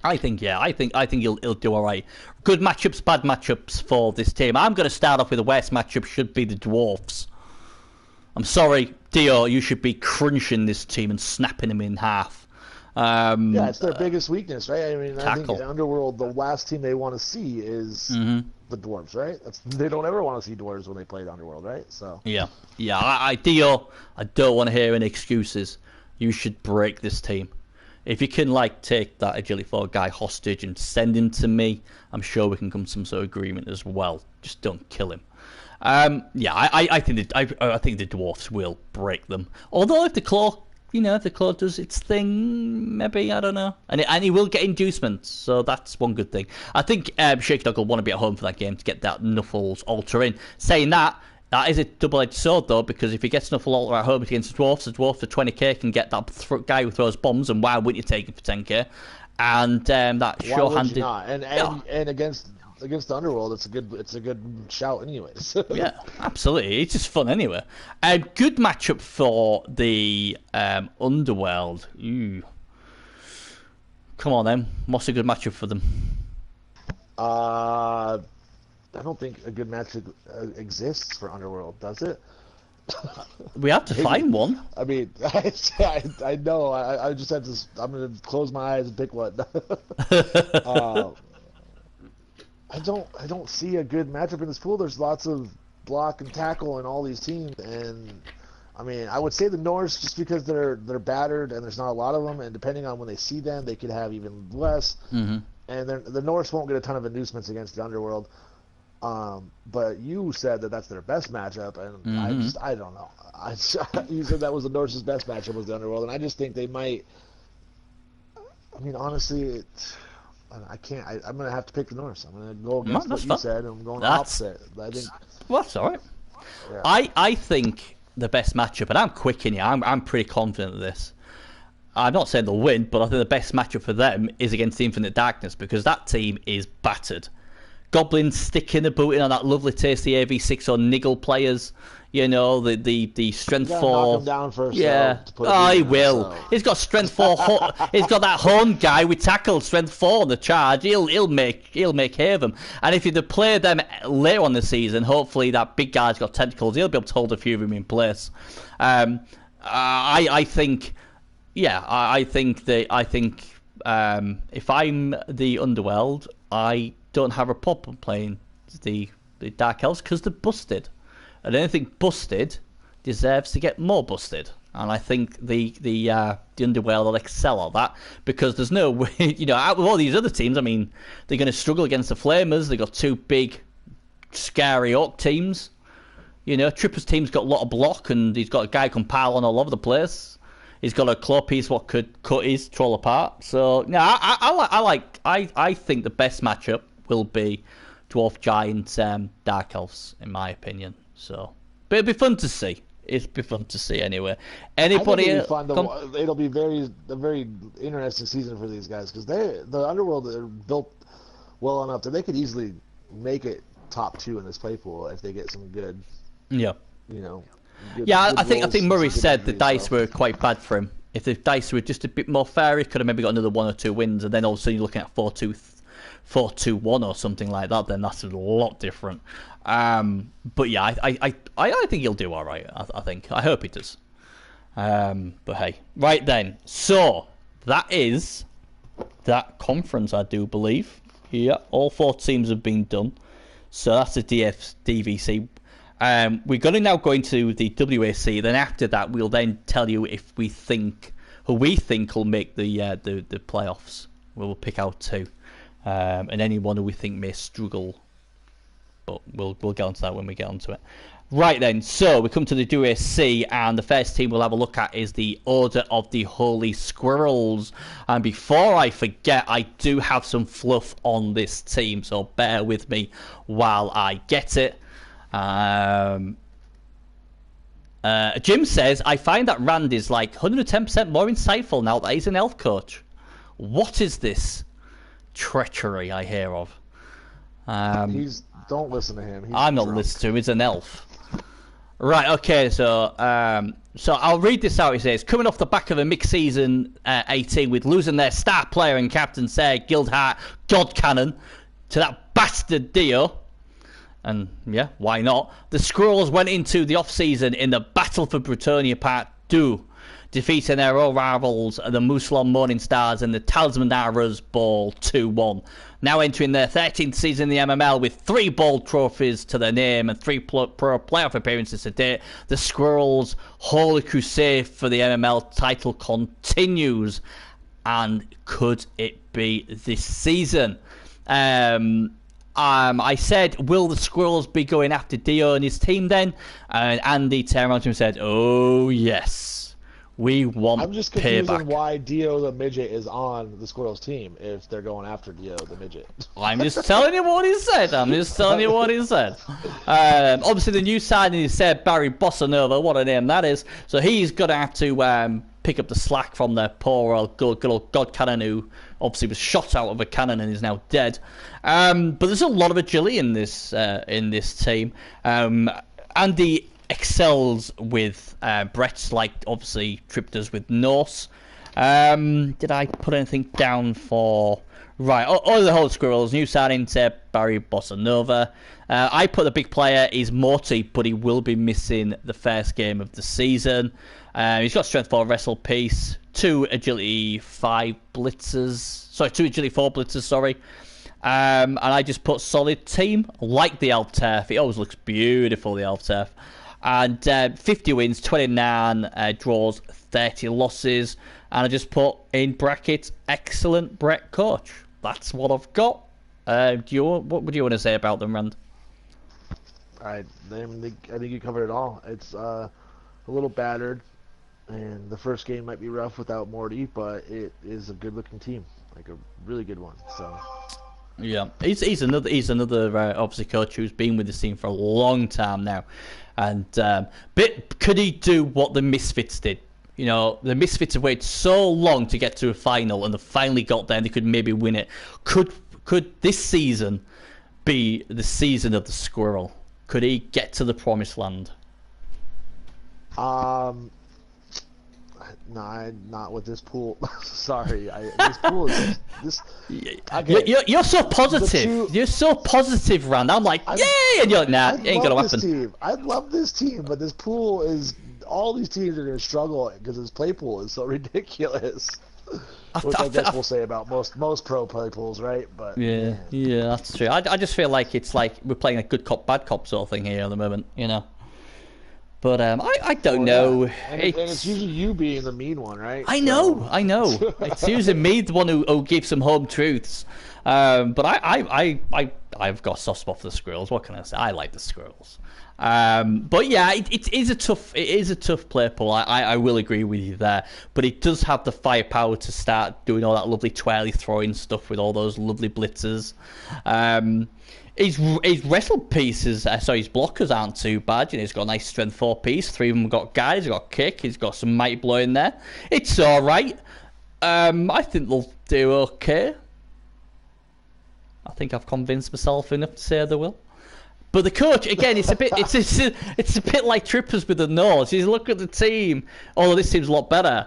I think he'll do all right. Good matchups, bad matchups for this team. I'm going to start off with the worst matchup. Should be the Dwarfs. I'm sorry, Dio. You should be crunching this team and snapping them in half. Yeah, it's their biggest weakness, right? I mean, tackle. I think in Underworld, the last team they want to see is the Dwarves, right? They don't ever want to see Dwarves when they play the Underworld, right? So yeah. Dio, I don't want to hear any excuses. You should break this team. If you can take that Agility 4 guy hostage and send him to me, I'm sure we can come to some sort of agreement as well. Just don't kill him. I think the Dwarfs will break them. Although if the Claw does its thing, maybe, I don't know. And he will get inducements, so that's one good thing. I think Shaky Dog will want to be at home for that game to get that Knuffles Altar in. Saying that is a double-edged sword, though, because if he gets Knuffle Altar at home against the Dwarfs for 20k can get that guy who throws bombs, and why wouldn't you take him for 10k? And that sure-handed... And against the Underworld, it's a good shout anyways. Yeah, absolutely. It's just fun anyway. Good matchup for the Underworld. Ooh. Come on then. What's a good matchup for them? I don't think a good matchup exists for Underworld, does it? We have to find one. I mean, I know. I just have to. I'm going to close my eyes and pick one. I don't see a good matchup in this pool. There's lots of block and tackle in all these teams, and I mean, I would say the Norse just because they're battered and there's not a lot of them, and depending on when they see them, they could have even less. And the Norse won't get a ton of inducements against the Underworld. But you said that's their best matchup, and I don't know. You said that was the Norse's best matchup was the Underworld, and I just think they might. I mean, honestly, I can't. I'm gonna have to pick the Norse. I'm gonna go against what you said, and I'm going opposite. I think. Well, that's all right. Yeah. I think the best matchup, and I'm quick in here. I'm pretty confident of this. I'm not saying they'll win, but I think the best matchup for them is against the Infinite Darkness, because that team is battered. Goblins sticking the booting on that lovely tasty AV6 or Niggle players. You know, the strength 4. Knock him down first. Yeah. He will. He's got strength 4. He's got that horn guy with tackle, strength 4 on the charge. He'll make hay of them. And if you'd play them later on the season, hopefully that big guy's got tentacles. He'll be able to hold a few of them in place. I think if I'm the Underworld, I don't have a problem playing the Dark Elves because they're busted. And anything busted deserves to get more busted. And I think the Underworld will excel at that because there's no way, out of all these other teams, I mean, they're going to struggle against the Flamers. They've got 2 big, scary Orc teams. Tripper's team's got a lot of block, and he's got a guy who can pile on all over the place. He's got a claw piece what could cut his troll apart. So, I think the best matchup will be Dwarf Giant Dark Elves, in my opinion. So, but it'll be fun to see. It'll be fun to see anyway. Anybody? It'll be a very interesting season for these guys because the Underworld are built well enough that they could easily make it top 2 in this play pool if they get some good. Yeah. Good I think rolls, Murray said the injuries, dice were quite bad for him. If the dice were just a bit more fair, he could have maybe got another 1 or 2 wins, and then all of a sudden you're looking at 4-2-1 or something like that. Then that's a lot different. But yeah, I think he'll do all right. I think. I hope he does. But hey, right then. So that is that conference, I do believe. Yeah, all 4 teams have been done. So that's the DVC. We're going to now go into the WAC. Then after that, we'll then tell you if we think who we think will make the playoffs. We'll pick out 2, and anyone who we think may struggle. But we'll get onto that when we get onto it. Right then, so we come to the WAC, and the first team we'll have a look at is the Order of the Holy Squirrels. And before I forget, I do have some fluff on this team, so bear with me while I get it. Jim says, I find that Rand is like 110% more insightful now that he's an elf coach. What is this treachery I hear of? Don't listen to him. I'm not listening to him. He's an elf. Right, okay, so I'll read this out. He says, coming off the back of a mixed season 18 with losing their star player and captain, Sir Guildheart God Cannon, to that bastard Dio. And yeah, why not? The Squirrels went into the off-season in the Battle for Bretonia Part 2, defeating their old rivals, the Musalon Morning Stars and the Talisman Arrows Ball 2-1. Now entering their 13th season in the MML with 3 ball trophies to their name and 3 pro playoff appearances to date, the Squirrels' Holy Crusade for the MML title continues. And could it be this season? I said, will the Squirrels be going after Dio and his team then? And Andy turned around to him and said, oh, yes. We want payback. I'm just confused on why Dio the Midget is on the Squirrels team if they're going after Dio the Midget. I'm just telling you what he said. Obviously, the new signing is said Barry Bossanova. What a name that is. So he's going to have to pick up the slack from their poor old good old God Cannon, who obviously was shot out of a cannon and is now dead. But there's a lot of agility in this team. Andy excels with Brett's, like obviously Trip does with Norse. Did I put anything down for... Right, all the whole Squirrels, new signing to Barry Bossanova. I put the big player is Morty, but he will be missing the first game of the season. He's got strength 4 wrestle piece, 2 agility 4 blitzers, sorry. And I just put solid team, like the Elf Turf. It always looks beautiful, the Elf Turf. And 50 wins, 29 draws, 30 losses. And I just put in brackets, excellent Brett coach. That's what I've got. What would you want to say about them, Rand? I think you covered it all. It's a little battered, and the first game might be rough without Morty, but it is a good-looking team, like a really good one. So. Yeah, he's another obviously coach who's been with this team for a long time now, and but could he do what the Misfits did? You know, the Misfits have waited so long to get to a final, and they finally got there, and they could maybe win it. Could this season be the season of the squirrel? Could he get to the promised land? No, not with this pool. Sorry, this pool is this. Okay. You're so positive. You're so positive, Rand. I'm like, yay, and you're like, nah, it ain't gonna happen. I love this team, but this pool is. All these teams are gonna struggle because this play pool is so ridiculous. Which I guess we'll say about most pro play pools, right? But yeah, that's true. I just feel like it's like we're playing a good cop, bad cop sort of thing here at the moment, you know. But I don't know. And it's usually you being the mean one, right? I know. It's usually me, the one who gives some home truths. But I've got a soft spot for the squirrels. What can I say? I like the squirrels. But yeah, it is a tough play pool. I will agree with you there. But it does have the firepower to start doing all that lovely twirly throwing stuff with all those lovely blitzers. His wrestle pieces, his blockers aren't too bad. You know, he's got a nice strength 4 piece. 3 of them got guys. He's got kick. He's got some mighty blow in there. It's all right. I think they'll do okay. I think I've convinced myself enough to say they will. But the coach, again, it's a bit like Trippers with the nose. You look at the team, although this team's a lot better.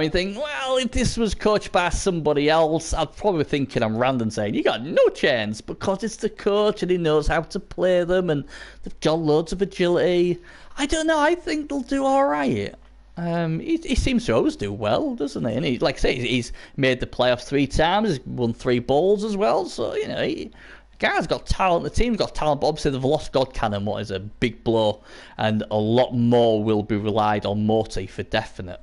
You think, well, if this was coached by somebody else, I'd probably be thinking I'm random saying, you got no chance, because it's the coach and he knows how to play them and they've got loads of agility. I don't know, I think they'll do all right. He seems to always do well, doesn't he? And he, like I say, he's made the playoffs 3 times, he's won 3 bowls as well, so, you know, guy's got talent, the team's got talent, but obviously they've lost God Cannon, what is a big blow, and a lot more will be relied on Morty for definite.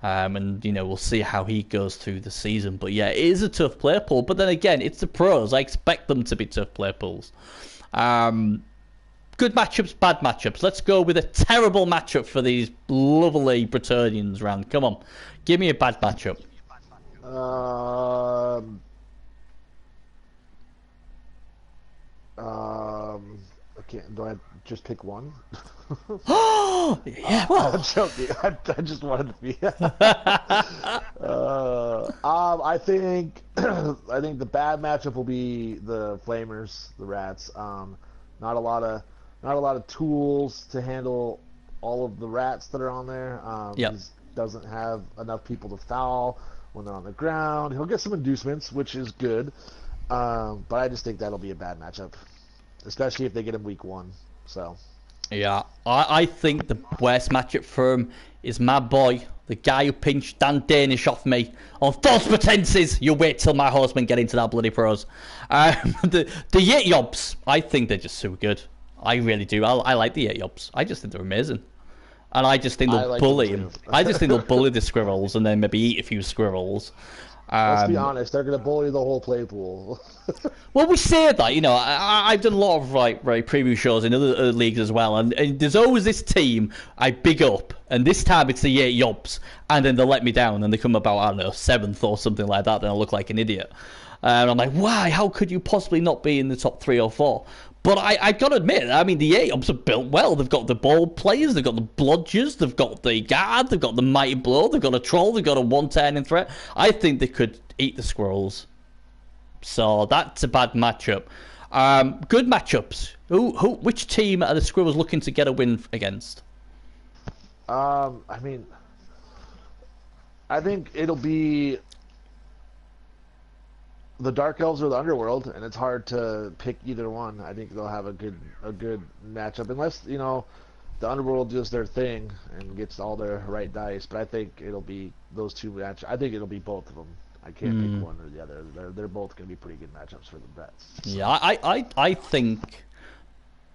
And, you know, we'll see how he goes through the season. But yeah, it is a tough play pool, but then again, it's the pros. I expect them to be tough play pools. Good matchups, bad matchups. Let's go with a terrible matchup for these lovely Bretonians, Rand. Come on, give me a bad matchup. Okay, do I just pick one? Oh, yeah, well. I'm joking. I just wanted to be. I think the bad matchup will be the Flamers, the Rats. Not a lot of tools to handle all of the Rats that are on there. Yep. He doesn't have enough people to foul when they're on the ground. He'll get some inducements, which is good. But I just think that'll be a bad matchup, especially if they get him week 1. So. Yeah, I think the worst matchup for him is my boy, the guy who pinched Dan Danish off me on false pretenses. You wait till my husband get into that bloody pros. The Yet Yobs, I think they're just so good. I really do. I like the Yet Yobs. I just think they're amazing. And I just think they'll bully him. I just think they'll bully the squirrels and then maybe eat a few squirrels. Let's be honest, they're going to bully the whole play pool. Well, we say that, you know, I've done a lot of preview shows in other leagues as well, and there's always this team I big up, and this time it's the Yet Yobs, and then they let me down, and they come about, I don't know, 7th or something like that, and I look like an idiot. And I'm like, why? How could you possibly not be in the top 3 or 4? But I got to admit, I mean, the Yet Yobs are built well. They've got the ball players, they've got the blodgers, they've got the guard, they've got the mighty blow, they've got a troll, they've got a 1-turning threat. I think they could eat the squirrels. So that's a bad matchup. Good matchups. Which team are the squirrels looking to get a win against? I mean, I think it'll be the Dark Elves or the Underworld, and it's hard to pick either one. I think they'll have a good matchup, unless, you know, the Underworld does their thing and gets all their right dice. But I think it'll be those 2 matchups. I think it'll be both of them. I can't pick one or the other. They're both going to be pretty good matchups for the Brets. So. Yeah, I think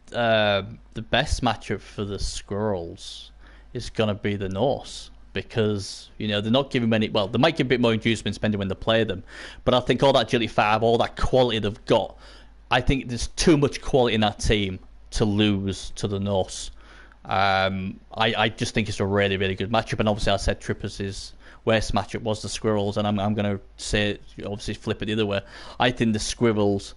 the best matchup for the Squirrels is going to be the Norse. Because, you know, they're not giving many... Well, they might give a bit more inducement depending when they play them. But I think all that agility 5, all that quality they've got, I think there's too much quality in that team to lose to the Norse. I just think it's a really, really good matchup. And obviously I said Trippers' worst matchup was the Squirrels. And I'm going to say, obviously flip it the other way. I think the Squirrels...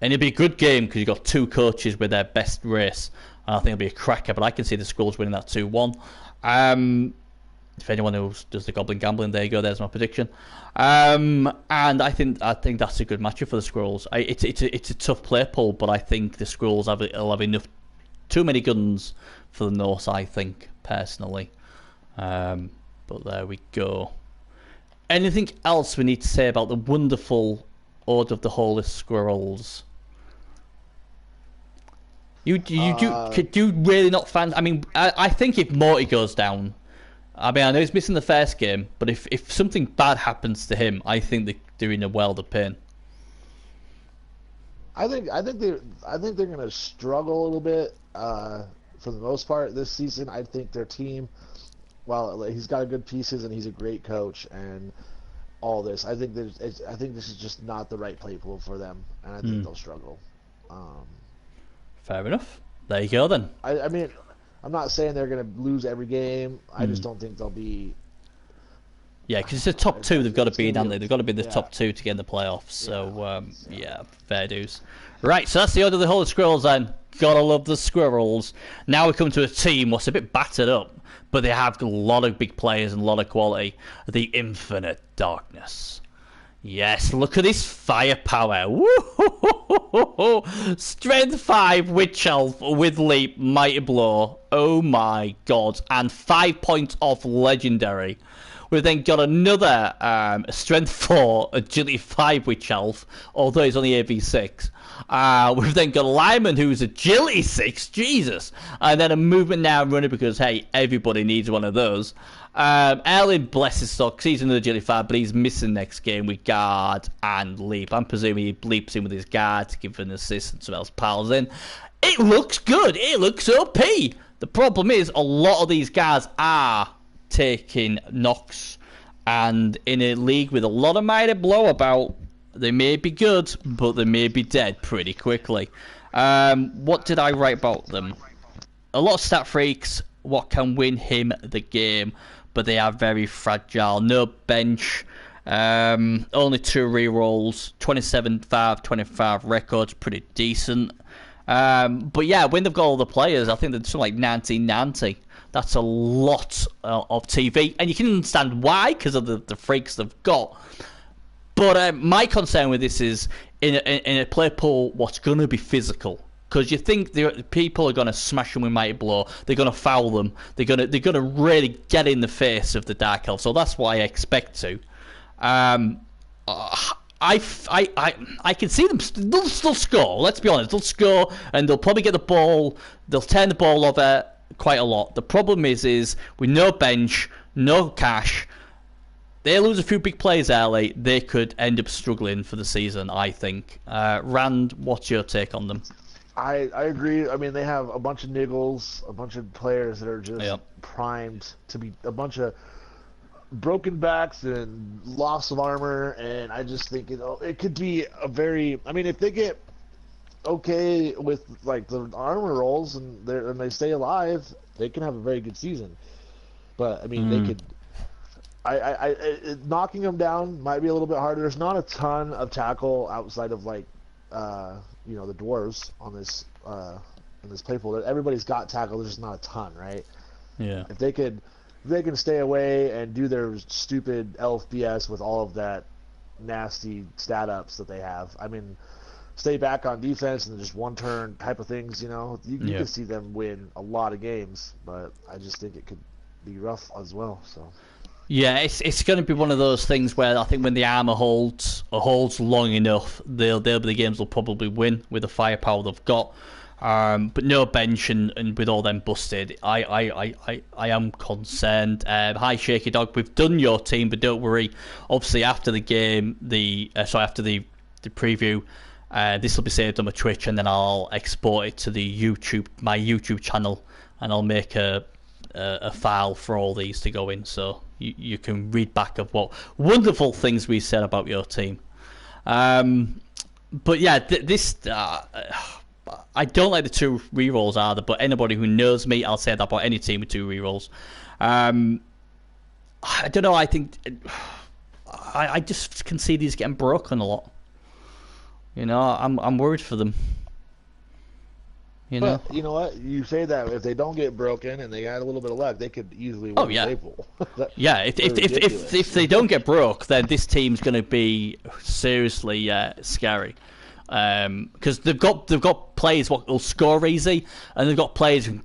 And it'll be a good game because you've got 2 coaches with their best race. And I think it'll be a cracker. But I can see the Squirrels winning that 2-1. If anyone who does the Goblin Gambling, there you go. There's my prediction. And I think that's a good matchup for the Squirrels. It's a tough play pull, but I think the Squirrels will have enough, too many guns for the Norse. I think personally. But there we go. Anything else we need to say about the wonderful Order of the Holy Squirrels? Do you really not fan? I mean, I think if Morty goes down, I mean, I know he's missing the first game, but if something bad happens to him, I think they're in a world of pain. I think they're going to struggle a little bit for the most part this season. I think their team, while he's got good pieces and he's a great coach and all this, I think this is just not the right play pool for them, and I think they'll struggle. Fair enough. There you go then. I mean, I'm not saying they're going to lose every game. I just don't think they'll be. Yeah, because it's the top two they've got to be in, haven't they? They've got to be the top two to get in the playoffs. So, yeah, fair dues. Right, so that's the Order of the Holy Squirrels then. Gotta love the Squirrels. Now we come to a team what's a bit battered up, but they have a lot of big players and a lot of quality. The Infinite Darkness. Yes, look at this firepower. Woo-hoo-hoo-hoo-hoo. Strength 5, Witch Elf with Leap, Mighty Blow. Oh my god. And 5 points off Legendary. We've then got another Strength 4, Agility 5 Witch Elf, although he's only AV6. We've then got Lyman, who's Agility 6, Jesus. And then a Movement Now and Runner, because, hey, everybody needs one of those. Erling, bless his socks, he's another Agility 5, but he's missing next game with Guard and Leap. I'm presuming he leaps in with his Guard to give an assist and someone else piles in. It looks good. It looks OP. The problem is, a lot of these guys are taking knocks, and in a league with a lot of Mighty Blow about, they may be good, but they may be dead pretty quickly. What did I write about them? A lot of stat freaks, what can win him the game, but they are very fragile. No bench, only 2 rerolls, 27-5-25 records, pretty decent. But yeah, when they've got all the players, I think they're something like 1990. That's a lot of TV, and you can understand why, because of the freaks they've got. But my concern with this is, in a play pool, what's going to be physical. Because you think people are going to smash them with Mighty Blow, they're going to foul them, they're going to really get in the face of the Dark Elf. So that's what I expect to. I can see them. They'll score. Let's be honest. They'll score, and they'll probably get the ball. They'll turn the ball over quite a lot. The problem is with no bench, no cash, they lose a few big players early, they could end up struggling for the season, I think. Rand, what's your take on them? I agree. I mean, they have a bunch of niggles, a bunch of players that are just primed to be a bunch of broken backs and loss of armor, and I just think it could be a very. I mean, if they get okay with like the armor rolls and they stay alive, they can have a very good season. But I mean, they could. Knocking them down might be a little bit harder. There's not a ton of tackle outside of like the dwarves on this in this play pool. Everybody's got tackle. There's just not a ton, right? Yeah. If they can stay away and do their stupid elf BS with all of that nasty stat ups that they have. I mean, stay back on defense and just one turn type of things. You can see them win a lot of games, but I just think it could be rough as well. So. Yeah, it's going to be one of those things where I think when the armor holds long enough, they'll be the games they'll probably win with the firepower they've got. But no bench and with all them busted, I am concerned. Hi Shaky Dog, we've done your team, but don't worry. Obviously after the game, after the preview, this will be saved on my Twitch, and then I'll export it to my YouTube channel, and I'll make a file for all these to go in, so you can read back of what wonderful things we said about your team. But yeah, this I don't like the 2 rerolls either, but anybody who knows me, I'll say that about any team with 2 rerolls. I don't know, I think I just can see these getting broken a lot. I'm worried for them. But you know what? You say that if they don't get broken and they got a little bit of luck, they could easily win the Claypool. Yeah, if they don't get broke, then this team's going to be seriously scary. Because they've got players what will score easy, and they've got players who can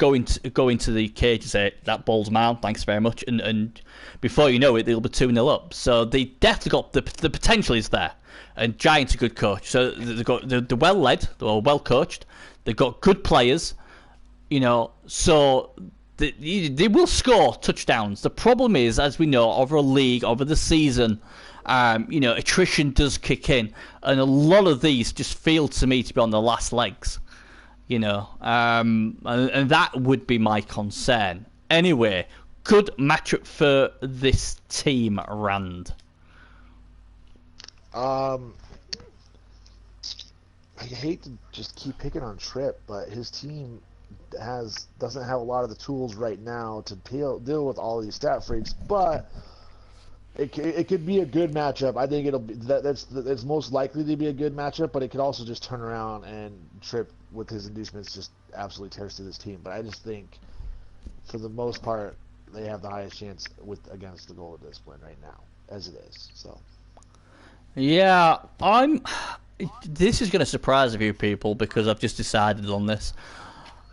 go into the cage and say that ball's mine, thanks very much, and before you know it, they'll be 2-0 up. So they definitely got the potential is there, and Giants a good coach. So they're well led, they're well coached. They've got good players, so they will score touchdowns. The problem is, as we know, over a league, over the season, attrition does kick in, and a lot of these just feel to me to be on the last legs, and that would be my concern. Anyway, good matchup for this team, Rand. I hate to just keep picking on Tripp, but his team doesn't have a lot of the tools right now to deal with all these stat freaks. But it could be a good matchup. I think that's most likely to be a good matchup. But it could also just turn around and Tripp with his inducements just absolutely tears through this team. But I just think for the most part they have the highest chance against the goal of discipline right now as it is. So yeah, this is going to surprise a few people because I've just decided on this.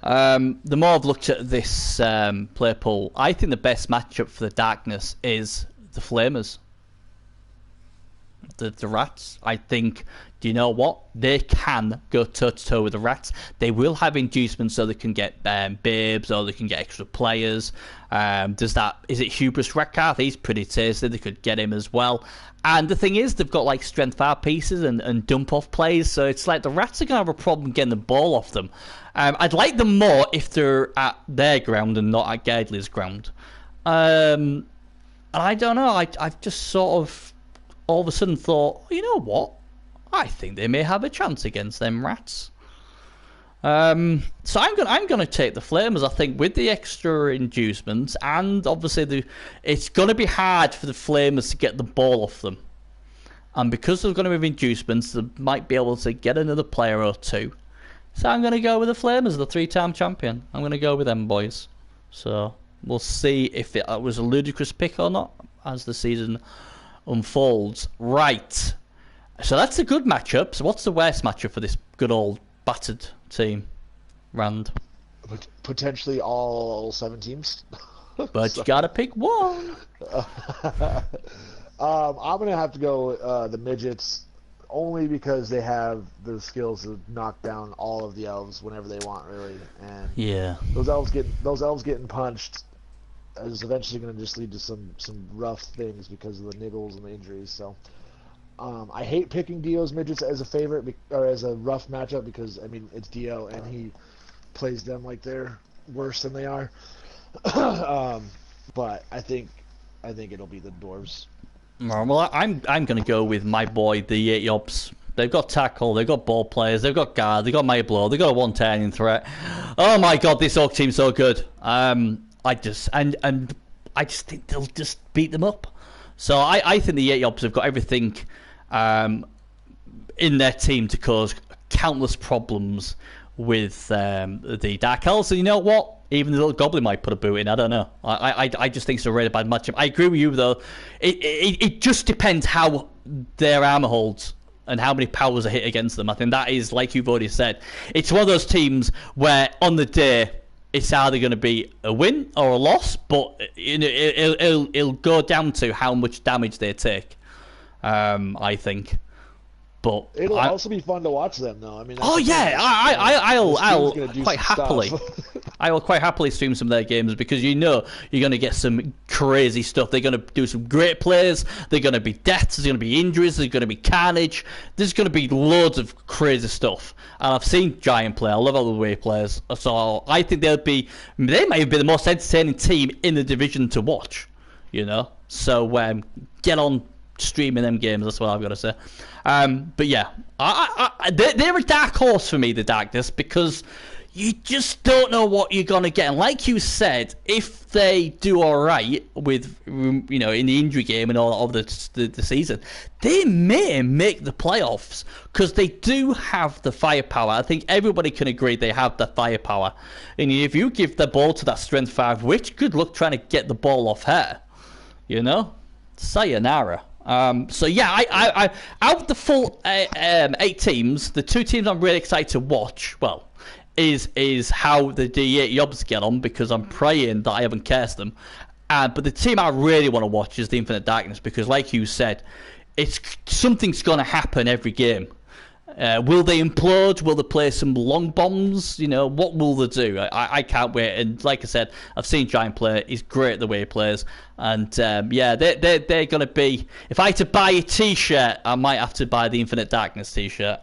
The more I've looked at this player pool, I think the best matchup for the Darkness is the Flamers. The Rats. I think, do you know what? They can go toe-to-toe with the Rats. They will have inducements so they can get babes or they can get extra players. Is it Hubris Redcar? He's pretty tasty. They could get him as well. And the thing is, they've got like strength 5 pieces and dump-off plays, so it's like the Rats are going to have a problem getting the ball off them. I'd like them more if they're at their ground and not at Gidley's ground. And I don't know, I've just sort of all of a sudden thought, you know what? I think they may have a chance against them Rats. So I'm gonna take the Flamers. I think with the extra inducements, and obviously it's gonna be hard for the Flamers to get the ball off them, and because they're gonna have inducements, they might be able to get another player or two. So I'm gonna go with the Flamers, the 3-time champion. I'm gonna go with them boys. So we'll see if it was a ludicrous pick or not as the season unfolds. Right. So that's a good matchup. So what's the worst matchup for this good old battered team, Rand? Potentially all 7 teams. But you gotta pick one. I'm gonna have to go the Midgets, only because they have the skills to knock down all of the elves whenever they want, really. And yeah, those elves getting punched is eventually going to just lead to some rough things because of the niggles and the injuries. So I hate picking Dio's Midgets as a favorite or as a rough matchup because I mean it's Dio and he plays them like they're worse than they are. But I think it'll be the Dwarves. Well, I'm going to go with my boy, the 8 Yobs. They've got tackle, they've got ball players, they've got guard, they've got Mayblow, they've got a 1-turning threat. Oh my god, this Orc team's so good. I just think they'll just beat them up. So I think the 8 Yobs have got everything in their team to cause countless problems with the Dark Elves. And you know what? Even the little Goblin might put a boot in. I don't know. I just think it's a really bad matchup. I agree with you, though. It just depends how their armor holds and how many powers are hit against them. I think that is, like you've already said, it's one of those teams where on the day it's either going to be a win or a loss, but it'll go down to how much damage they take, I think. But it'll also be fun to watch them, though. I mean, I'll quite happily, I will quite happily stream some of their games because you know you're going to get some crazy stuff. They're going to do some great plays. They're going to be deaths. There's going to be injuries. There's going to be carnage. There's going to be loads of crazy stuff. And I've seen Giant play. I love all the way players. So I think they might be the most entertaining team in the division to watch. You know, so get on streaming them games. That's what I've got to say. But yeah, they're a dark horse for me, the Darkness, because you just don't know what you're going to get. And like you said, if they do all right with, in the injury game and all of the season, they may make the playoffs because they do have the firepower. I think everybody can agree they have the firepower. And if you give the ball to that strength 5, which good luck trying to get the ball off her, sayonara. So yeah, I out of the full 8 teams, the 2 teams I'm really excited to watch, is how the D8 Yobs get on, because I'm praying that I haven't cursed them. But the team I really want to watch is the Infinite Darkness, because like you said, something's going to happen every game. Will they implode? Will they play some long bombs? What will they do? I can't wait. And like I said, I've seen Giant play. He's great the way he plays. And they're going to be... If I had to buy a T-shirt, I might have to buy the Infinite Darkness T-shirt.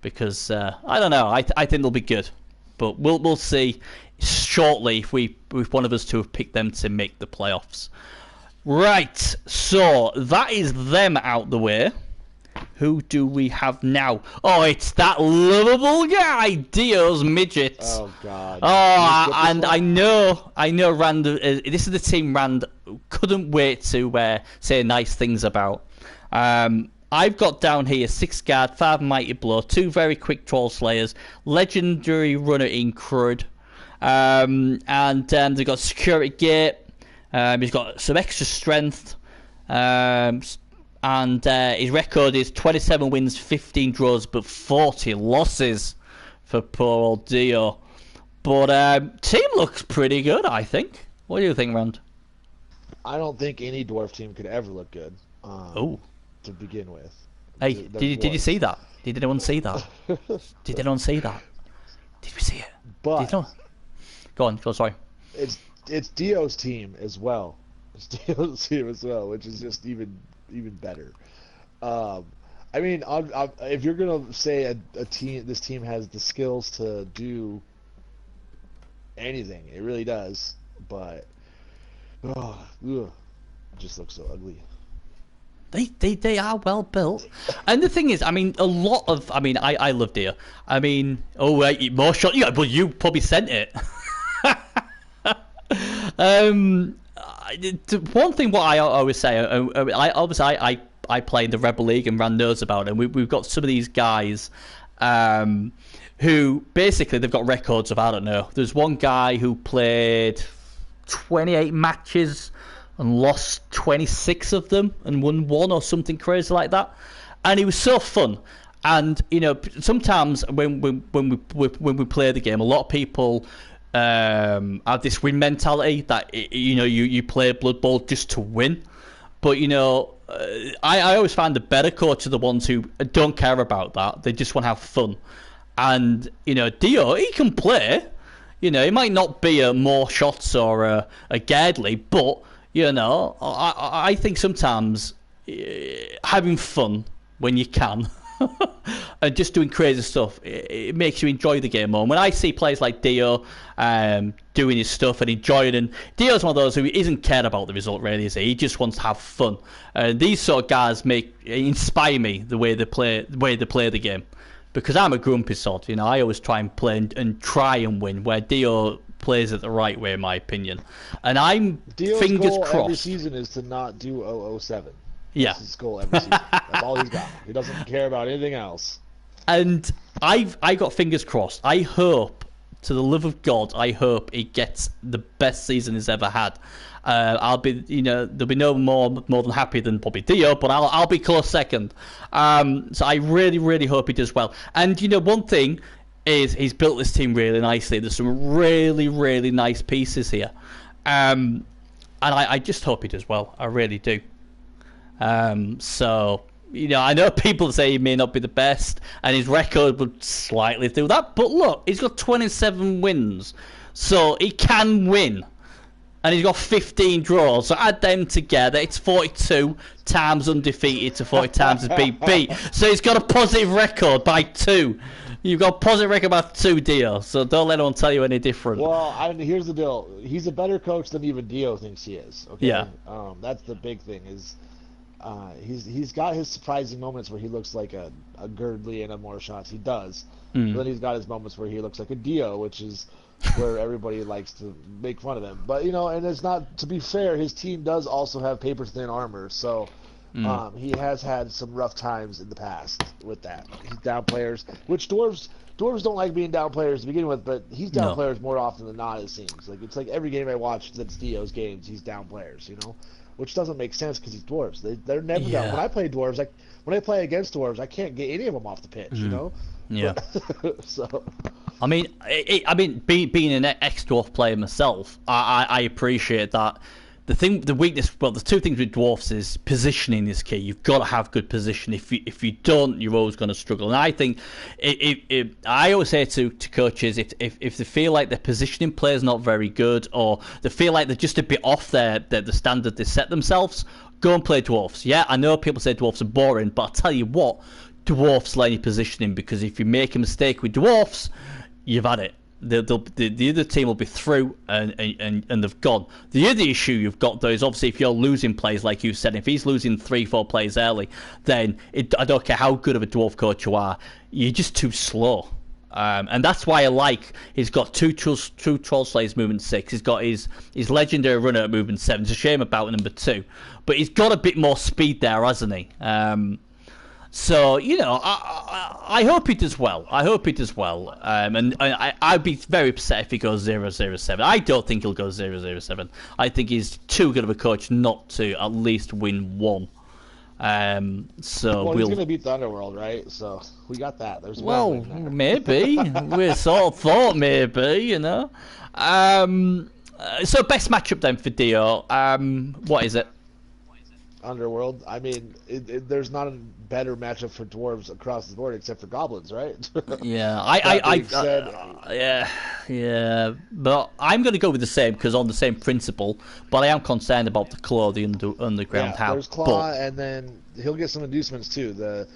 Because, I don't know, I think they'll be good. But we'll see shortly if one of us 2 have picked them to make the playoffs. Right, so that is them out the way. Who do we have now? Oh, it's that lovable guy, Dio's Midget. Oh, God. Oh, and I know Rand, this is the team Rand couldn't wait to say nice things about. I've got down here 6 guard, 5 mighty blow, 2 very quick troll slayers, legendary runner in Crud, and they've got security gate. He's got some extra strength, and his record is 27 wins, 15 draws, but 40 losses for poor old Dio. But team looks pretty good, I think. What do you think, Rand? I don't think any dwarf team could ever look good. To begin with. Hey, did you see that? Did anyone see that? Did anyone see that? Did we see it? But go on, sorry. It's Dio's team as well. It's Dio's team as well, which is just even better. I mean, if you're gonna say a team, this team has the skills to do anything, it really does. But it just looks so ugly. They are well built, and the thing is, I mean, I love Dio. I mean, more shot. Yeah, well, you probably sent it. One thing what I always say, I play in the Rebel League and Rand knows about it, and we've got some of these guys who basically they've got records of, I don't know. There's one guy who played 28 matches and lost 26 of them and won 1 or something crazy like that, and it was so fun. And sometimes when we play the game, a lot of people have this win mentality that you play Blood Bowl just to win. But I always find the better coach are the ones who don't care about that. They just want to have fun. And Dio, he can play. He might not be a more shots or a Gardley, but I think sometimes having fun when you can and just doing crazy stuff, it makes you enjoy the game more. When I see players like Dio doing his stuff and enjoying it, and Dio's one of those who isn't cared about the result, really, is he? He just wants to have fun. These sort of guys inspire me the way they play the game, because I'm a grumpy sod. I always try and play and try and win, where Dio plays it the right way, in my opinion. And I'm Dio's fingers goal crossed. Every season is to not do 007. Yeah. That's his goal every season. That's all he's got. He doesn't care about anything else. And I got fingers crossed. I hope, to the love of God, I hope he gets the best season he's ever had. I'll be, there'll be no more than happy than probably Dio, but I'll be close second. So I really, really hope he does well. And one thing is he's built this team really nicely. There's some really, really nice pieces here. And I just hope he does well. I really do. So, I know people say he may not be the best, and his record would slightly do that, but look, he's got 27 wins, so he can win. And he's got 15 draws, so add them together, it's 42 times undefeated to 40 times as beat. So he's got a positive record by 2. You've got a positive record by 2, Dio, so don't let anyone tell you any different. Well, here's the deal. He's a better coach than even Dio thinks he is. Okay? Yeah. That's the big thing is, He's got his surprising moments where he looks like a Girdley and a more shots. He does. Mm. But then he's got his moments where he looks like a Dio, which is where everybody likes to make fun of him. But and it's not, to be fair, his team does also have paper thin armor, so he has had some rough times in the past with that. He's down players, which dwarves don't like being down players to begin with, but he's down players more often than not, it seems. Like, it's like every game I watch that's Dio's games, he's down players, which doesn't make sense because he's dwarves. They're never down. When I play dwarves, when I play against dwarves, I can't get any of them off the pitch, Yeah. So. I mean, being an ex-dwarf player myself, I appreciate that. The weakness, well, the two things with dwarfs is positioning is key. You've got to have good position. If you don't, you're always going to struggle. And I think, I always say to coaches, if they feel like their positioning play is not very good, or they feel like they're just a bit off the standard they set themselves, go and play dwarfs. Yeah, I know people say dwarfs are boring, but I'll tell you what, dwarfs learn your positioning, because if you make a mistake with dwarfs, you've had it. The other team will be through and they've gone. The other issue you've got, though, is obviously if you're losing plays, like you said, if he's losing 3-4 plays early, then I don't care how good of a dwarf coach you are, you're just too slow. And that's why I like he's got two Troll Slayers movement 6. He's got his legendary runner at movement 7. It's a shame about number 2, but he's got a bit more speed there, hasn't he? So, I hope he does well. And I'd be very upset if he goes 0-0-7. I don't think he'll go 0-0-7. I think he's too good of a coach not to at least win one. He's going to beat the Underworld, right? So we got that. There's maybe. We sort of thought maybe, So best matchup then for Dio. What is it? Underworld. I mean, there's not a better matchup for dwarves across the board except for goblins, right? Yeah. But I'm going to go with the same because on the same principle. But I am concerned about the Claw, the underground house. There's Claw, and then he'll get some inducements too. The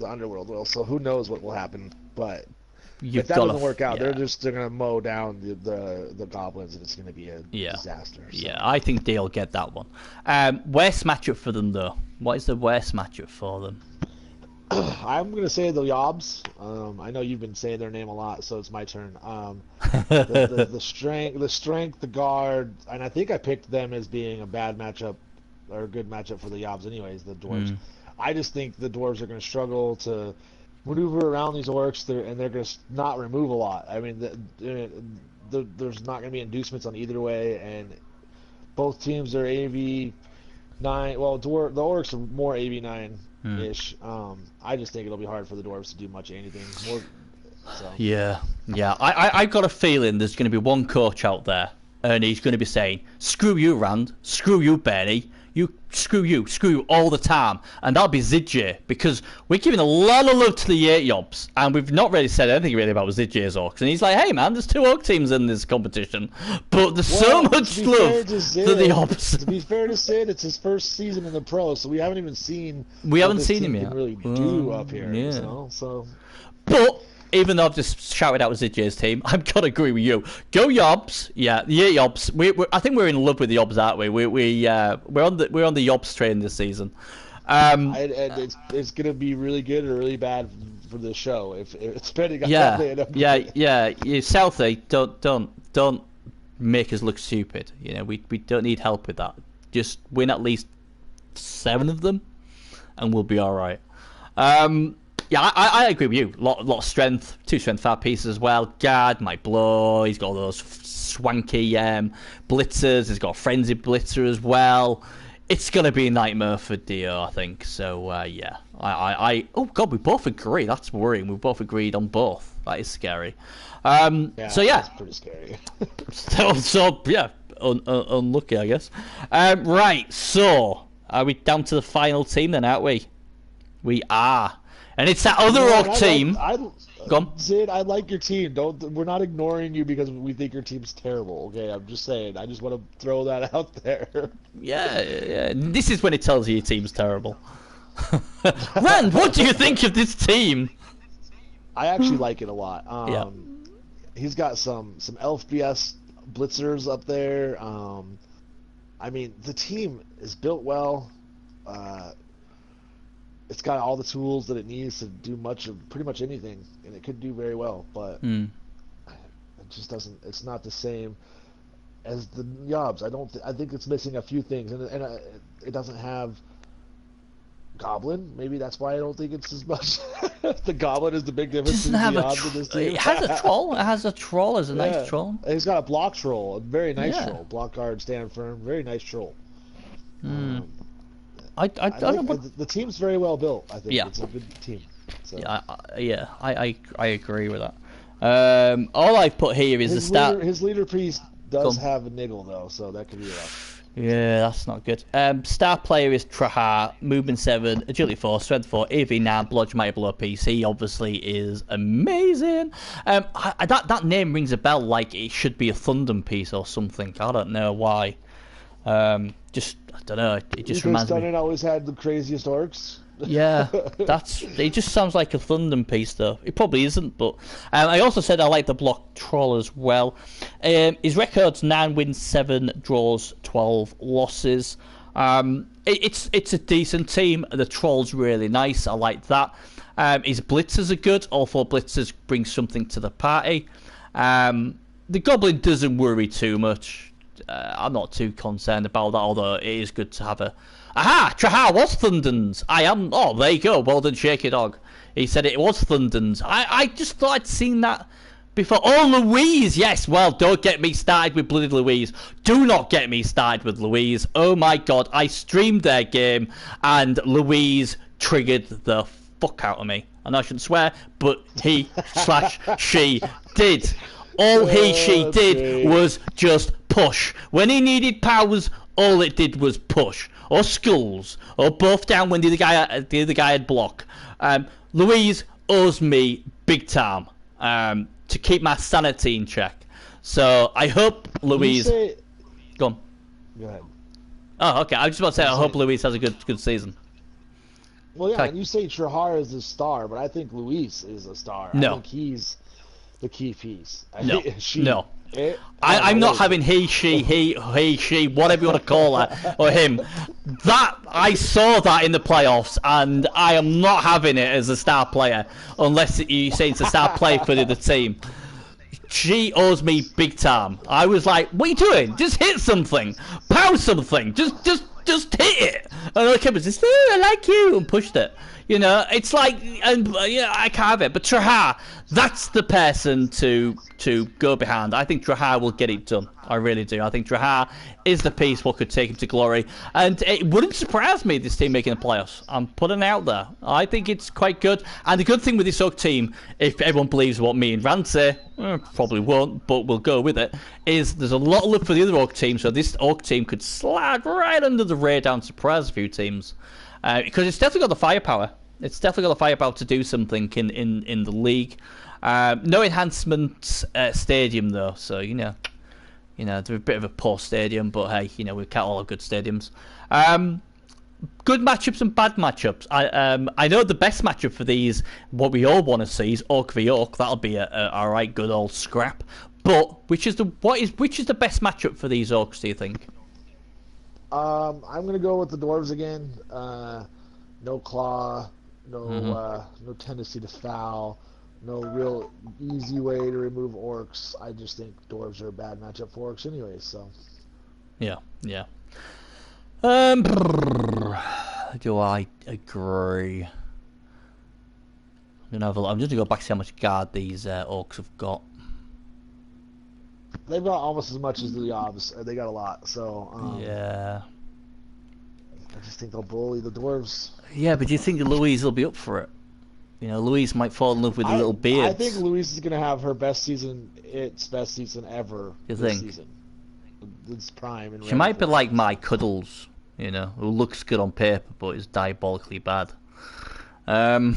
Underworld will. So who knows what will happen? But if that doesn't work out, they're going to mow down the goblins, and it's going to be a disaster. So. Yeah, I think they'll get that one. Worst matchup for them, though. What is the worst matchup for them? I'm going to say the Yobs. I know you've been saying their name a lot, so it's my turn. The strength, the guard, and I think I picked them as being a bad matchup or a good matchup for the Yobs, anyways. The dwarves. I just think the dwarves are going to struggle to maneuver around these orcs, and they're going to not remove a lot. I mean, there's not going to be inducements on either way, and both teams are AV9. Well, the orcs are more AV9-ish. I just think it'll be hard for the dwarves to do much anything. Yeah. I got a feeling there's going to be one coach out there, and he's going to be saying, "Screw you, Rand. Screw you, Bernie. Screw you all the time," and that'll be Zijay, because we're giving a lot of love to the 8 Yobs, and we've not really said anything really about Zijay's orcs. And he's like, "Hey man, there's 2 orc teams in this competition, but there's so much love to the Yobs." To be fair to Sid, it's his first season in the pro, so we haven't even seen. We haven't seen him yet. Can really do up here, So. But even though I've just shouted out Zijay's team, I've got to agree with you. Go Yobs, yeah, the 8 Yobs. I think we're in love with the Yobs, aren't we? We're on the Yobs train this season. It's gonna be really good or really bad for the show if it's depending on how they end up. You Southie, don't make us look stupid. We don't need help with that. Just win at least 7 of them, and we'll be all right. Yeah, I agree with you. Lot of strength, 2 strength 5 pieces as well. Guard might blow. He's got all those swanky blitzers. He's got a frenzied blitzer as well. It's gonna be a nightmare for Dio, I think. So yeah, oh god, we both agree. That's worrying. We both agreed on both. That is scary. So yeah, that's pretty scary. so yeah, unlucky, I guess. Right, so are we down to the final team then, aren't we? We are. And it's that other orc team. Go on. Sid, I like your team. We're not ignoring you because we think your team's terrible. Okay, I'm just saying. I just want to throw that out there. Yeah. This is when it tells you your team's terrible. Rand, what do you think of this team? I actually like it a lot. He's got some Elf BS blitzers up there. I mean, the team is built well. It's got all the tools that it needs to do pretty much anything, and it could do very well. But it just doesn't. It's not the same as the Yobs. I think it's missing a few things, and it doesn't have Goblin. Maybe that's why I don't think it's as much. The Goblin is the big difference. Doesn't have it has a troll. It has a troll as a nice troll. He's got a block troll, a very nice troll. Block guard, stand firm, very nice troll. I don't know. The team's very well built. I think it's a good team. So. I agree with that. All I've put here is the stat. His leader piece does have a niggle though, so that could be rough. Yeah, that's not good. Star player is Trahar, movement 7, agility 4, strength 4, AV 9, blodge might below piece. He obviously is amazing. That name rings a bell like it should be a Thundam piece or something. I don't know why. I don't know. It just reminds me. Stunning always had the craziest orcs. Yeah, it just sounds like a Thundam piece though. It probably isn't, but I also said I like the block troll as well. His record's 9 wins, 7 draws, 12 losses. It's a decent team. The troll's really nice. I like that. His blitzers are good. All 4 blitzers bring something to the party. The goblin doesn't worry too much. I'm not too concerned about that, although it is good to have a... Aha! Trahar was Thundans! I am... Oh, there you go. Well done, Shaky Dog. He said it was Thundans. I just thought I'd seen that before. Oh, Louise! Yes, well, don't get me started with bloody Louise. Do not get me started with Louise. Oh, my God. I streamed their game, and Louise triggered the fuck out of me. I know I shouldn't swear, but he/she did. All she did was just push. When he needed powers, all it did was push. Or skulls, or both down when the other guy had block. Louise owes me big time to keep my sanity in check. So I hope Louise... Go on. Go ahead. Oh, okay. I was just about to say I hope Louise has a good season. Well, yeah, and you say Trahar is a star, but I think Luis is a star. No. I think he's the key piece. No. I'm not having he, she, whatever you want to call her, or him. That I saw that in the playoffs, and I am not having it as a star player, unless you say it's a star player for the other team. She owes me big time. I was like, what are you doing? Just hit something. Pound something. Just hit it. And I kept just, I like you, and pushed it. You know, it's like, and I can't have it. But Trahar, that's the person to go behind. I think Trahar will get it done. I really do. I think Trahar is the piece what could take him to glory. And it wouldn't surprise me this team making the playoffs. I'm putting it out there. I think it's quite good. And the good thing with this Oak team, if everyone believes what me and Rand say, probably won't, but we'll go with it, is there's a lot of love for the other Oak team. So this Oak team could slide right under the radar and surprise a few teams. Because it's definitely got the firepower. It's definitely got the firepower to do something in the league. No enhancement stadium though, so you know, they're a bit of a poor stadium, but hey, we can't all have good stadiums. Good matchups and bad matchups. I know the best matchup for these, what we all want to see, is Orc v Orc. That'll be a right good old scrap. But which is the best matchup for these Orcs? Do you think? I'm gonna go with the dwarves again. No claw, no tendency to foul, no real easy way to remove orcs. I just think dwarves are a bad matchup for orcs anyway. So. Yeah. Do I agree? I'm just gonna go back to see how much guard these orcs have got. They've got almost as much as the Yobs. They got a lot. So. Yeah. I just think they'll bully the dwarves. Yeah, but do you think Louise will be up for it? Louise might fall in love with the little beards. I think Louise is going to have her best season, best season ever this season. It's prime. She might be like my Cuddles, who looks good on paper but is diabolically bad. I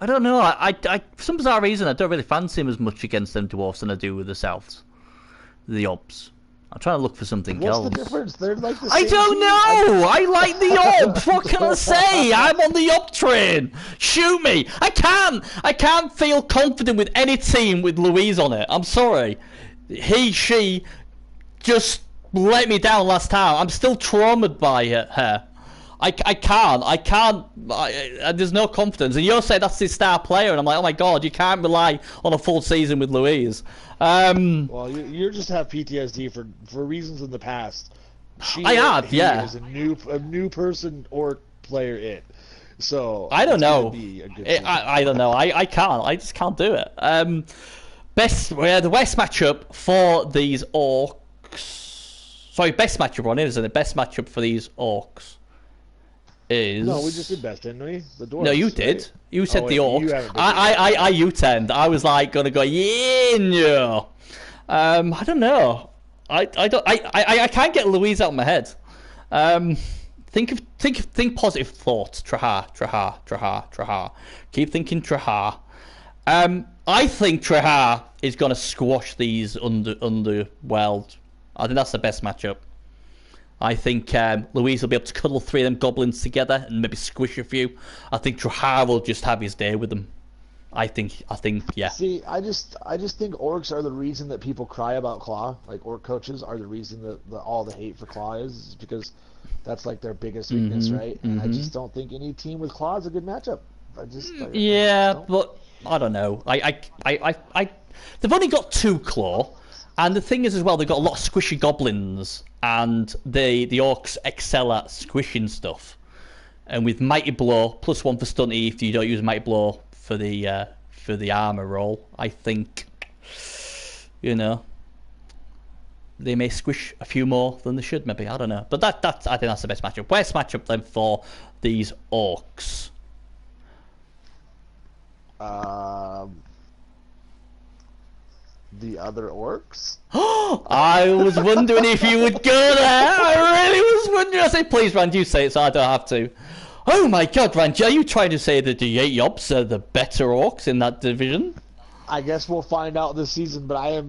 don't know. I for some bizarre reason, I don't really fancy him as much against them dwarfs than I do with the Souths, the Obs. I'm trying to look for something else. What's the difference? They're like the same I don't team. know! I like the Obs! What can I say? I'm on the Ob train! Shoot me! I can't feel confident with any team with Louise on it. I'm sorry. He, she, just let me down last time. I'm still traumatized by her. I can't. There's no confidence. And you're saying that's his star player, and I'm like, oh my god, you can't rely on a full season with Louise. Well, you just have PTSD for reasons in the past. Is a new person or player in. So I don't know. I don't know. I can't. I just can't do it. The West matchup for these Orcs. Sorry, best matchup on it, isn't it? Best matchup for these Orcs is. No, we just did best, didn't we? The Dwarves. No, you did. Right? You said the Orcs. I U-turned. I was like gonna go, yeah, no. I don't know. I can't get Louise out of my head. Think positive thoughts. Traha. Keep thinking Traha. I think Traha is gonna squash these Underworld. I think that's the best matchup. I think Louise will be able to cuddle 3 of them goblins together and maybe squish a few. I think Traha will just have his day with them. I think, yeah. See, I just think Orcs are the reason that people cry about Claw. Like, Orc coaches are the reason that all the hate for Claw is because that's like their biggest weakness, right? And I just don't think any team with Claw is a good matchup. But I don't know. They've only got 2 Claw, and the thing is as well, they've got a lot of squishy goblins, and the Orcs excel at squishing stuff. And with Mighty Blow, +1 for stunty if you don't use Mighty Blow for the armor roll, I think, they may squish a few more than they should, maybe. I don't know, but I think that's the best matchup. Best matchup then for these Orcs. The other Orcs. I was wondering if you would go there. I really was wondering. I say, please, Rand, you say it so I don't have to. Oh my god, Randy, are you trying to say that the Yobs are the better Orcs in that division? I guess we'll find out this season, but I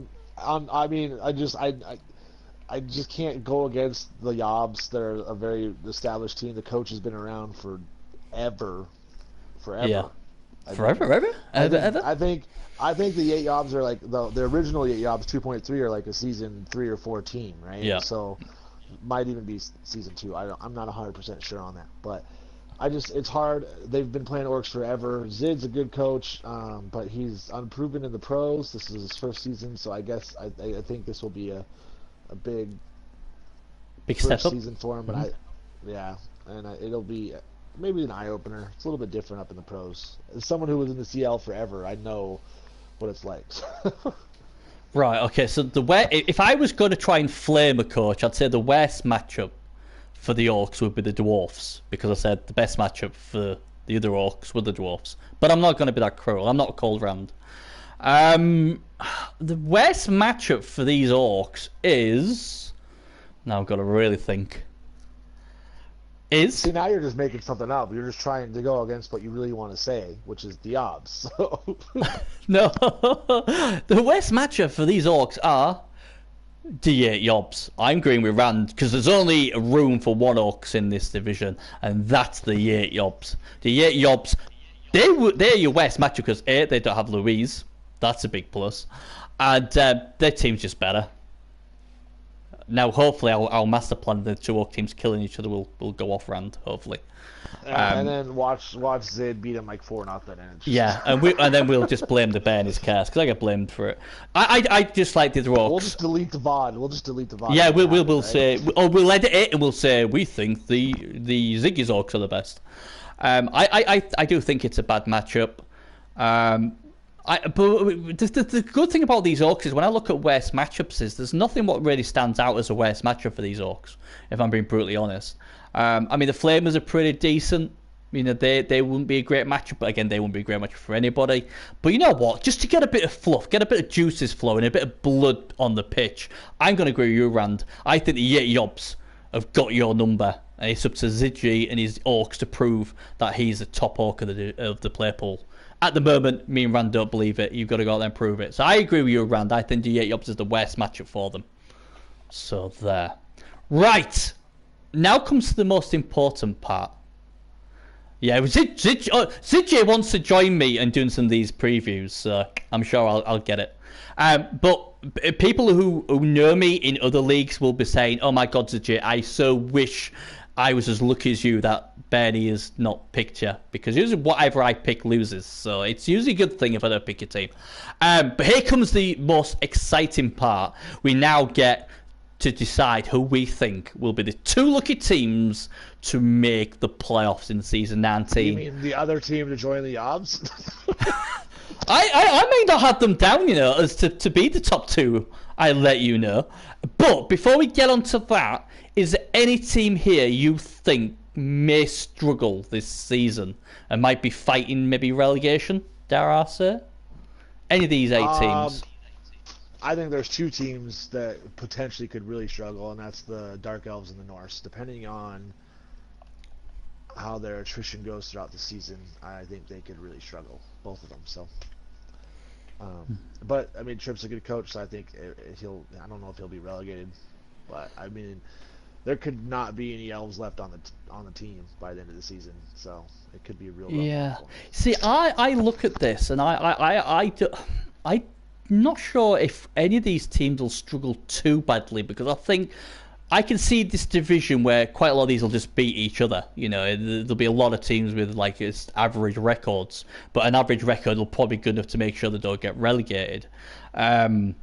just can't go against the Yobs. They're a very established team. The coach has been around forever. Yeah. Forever? I think the Yate Yobs are like the original Yate Yobs 2.3 are like a season 3 or 4 team, right? Yeah. So might even be season 2. I'm not 100% sure on that, but it's hard. They've been playing Orcs forever. Zid's a good coach, but he's unproven in the pros. This is his first season, so I guess I think this will be a big step up season for him. But it'll be maybe an eye opener. It's a little bit different up in the pros. As someone who was in the CL forever, I know what it's like. Right. Okay. So if I was going to try and flame a coach, I'd say the worst matchup for the Orcs would be the Dwarfs, because I said the best matchup for the other Orcs were the Dwarfs. But I'm not going to be that cruel. I'm not a cold round. The worst matchup for these Orcs is... Now I've got to really think. See, now you're just making something up. You're just trying to go against what you really want to say, which is the Obs. So. No. The worst matchup for these Orcs are... D8 Yobs. I'm agreeing with Rand because there's only room for 1 Orcs in this division, and that's the 8 Yobs. The 8 Yobs, they're your worst matchup because A, they don't have Louise. That's a big plus, and their team's just better. Now, hopefully, our master plan, the 2 Orc teams killing each other, will go off Rand. Hopefully, and then watch Zid beat him like 4-0. Yeah, and then we'll just blame the bear and his cast because I get blamed for it. I just like the Orcs. We'll just delete the VOD. Yeah, we'll say, or we'll edit it and we'll say we think the Ziggy's Orcs are the best. I do think it's a bad matchup. But the good thing about these Orcs is when I look at worst matchups there's nothing what really stands out as a worst matchup for these Orcs, if I'm being brutally honest. I mean, the Flamers are pretty decent. They wouldn't be a great matchup, but again, they wouldn't be a great matchup for anybody. But you know what? Just to get a bit of fluff, get a bit of juices flowing, a bit of blood on the pitch, I'm going to agree with you, Rand. I think the Yeti Yobs have got your number. And it's up to Zidji and his Orcs to prove that he's the top Orc of the play pool. At the moment, me and Rand don't believe it. You've got to go out there and prove it. So I agree with you, Rand. I think the Yeti Yobs is the worst matchup for them. So there. Right. Now comes to the most important part. Yeah, Zidji wants to join me in doing some of these previews, so I'm sure I'll get it. But people who know me in other leagues will be saying, "Oh my God, Zajit, I so wish I was as lucky as you that Bernie has not picked you," because usually whatever I pick loses, so it's usually a good thing if I don't pick your team. But here comes the most exciting part. We now get to decide who we think will be the 2 lucky teams to make the playoffs in season 19. You mean the other team to join the Obs? I may not have them down, as to be the top 2. I'll let you know. But before we get on to that, is there any team here you think may struggle this season and might be fighting maybe relegation, dare I say? Any of these 8 teams? I think there's 2 teams that potentially could really struggle, and that's the Dark Elves and the Norse. Depending on how their attrition goes throughout the season, I think they could really struggle, both of them. So, but I mean, Tripp's a good coach, so I think I don't know if he'll be relegated, but I mean, there could not be any elves left on the team by the end of the season, so it could be a real. Yeah. See, I look at this and I'm not sure if any of these teams will struggle too badly, because I think I can see this division where quite a lot of these will just beat each other. There'll be a lot of teams with like its average records, but an average record will probably be good enough to make sure they don't get relegated. So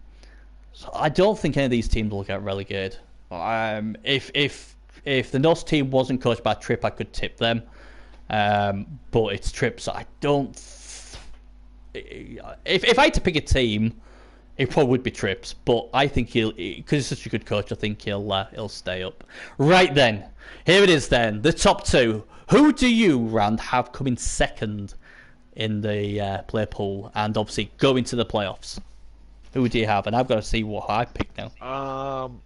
I don't think any of these teams will get relegated. If the Norse team wasn't coached by Tripp, I could tip them. But it's Tripp, so I don't. If I had to pick a team, it probably would be Tripp's. But I think because he's such a good coach, I think he'll stay up. Right then, here it is. Then the top 2. Who do you, Rand, have coming second in the player pool and obviously go into the playoffs? Who do you have? And I've got to see what I pick now. I'm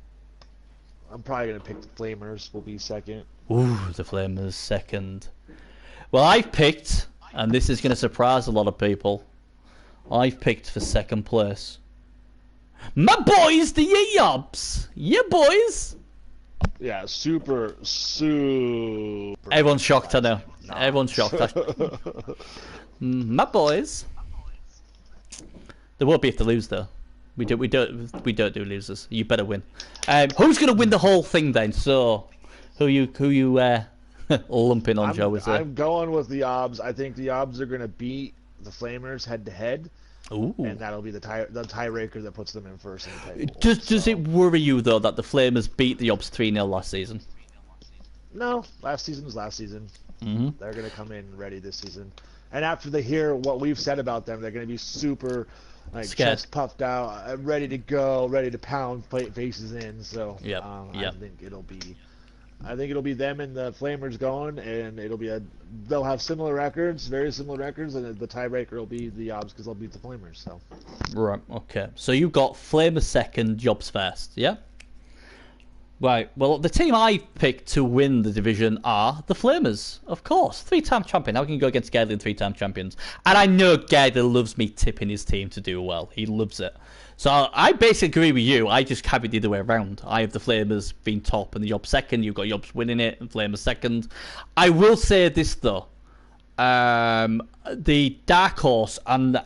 probably gonna pick the Flamers. Will be second. Ooh, the Flamers second. Well, I've picked, and this is going to surprise a lot of people, I've picked for second place my boys, the Yobs. Yeah, boys. Yeah, super. Everyone's shocked, I know. No. Everyone's shocked. My boys. There won't be if they lose, though. We don't do losers. You better win. Who's going to win the whole thing then? So, who you lumping on, Joe? I'm going with the Obs. I think the Obs are going to beat the Flamers head to head. Ooh. And that'll be the tiebreaker that puts them in first in the table. Does it worry you though that the Flamers beat the Obs 3-0 last season? No, last season was last season. Mm-hmm. They're going to come in ready this season, and after they hear what we've said about them, they're going to be super scared. Chest puffed out, ready to go, ready to pound faces in. So yep. I think it'll be them and the Flamers going, and they'll have similar records, very similar records, and the tiebreaker will be the Obs because they'll beat the Flamers. So. Right. Okay. So you've got Flamers second, Jobs first. Yeah. Right. Well, the team I picked to win the division are the Flamers, of course. 3-time champion. How can you go against Gerdlin, 3-time champions? And I know Gerdlin loves me tipping his team to do well. He loves it. So I basically agree with you. I just have it the other way around. I have the Flamers being top and the Jobs second. You've got Jobs winning it and Flamers second. I will say this though. The dark horse, and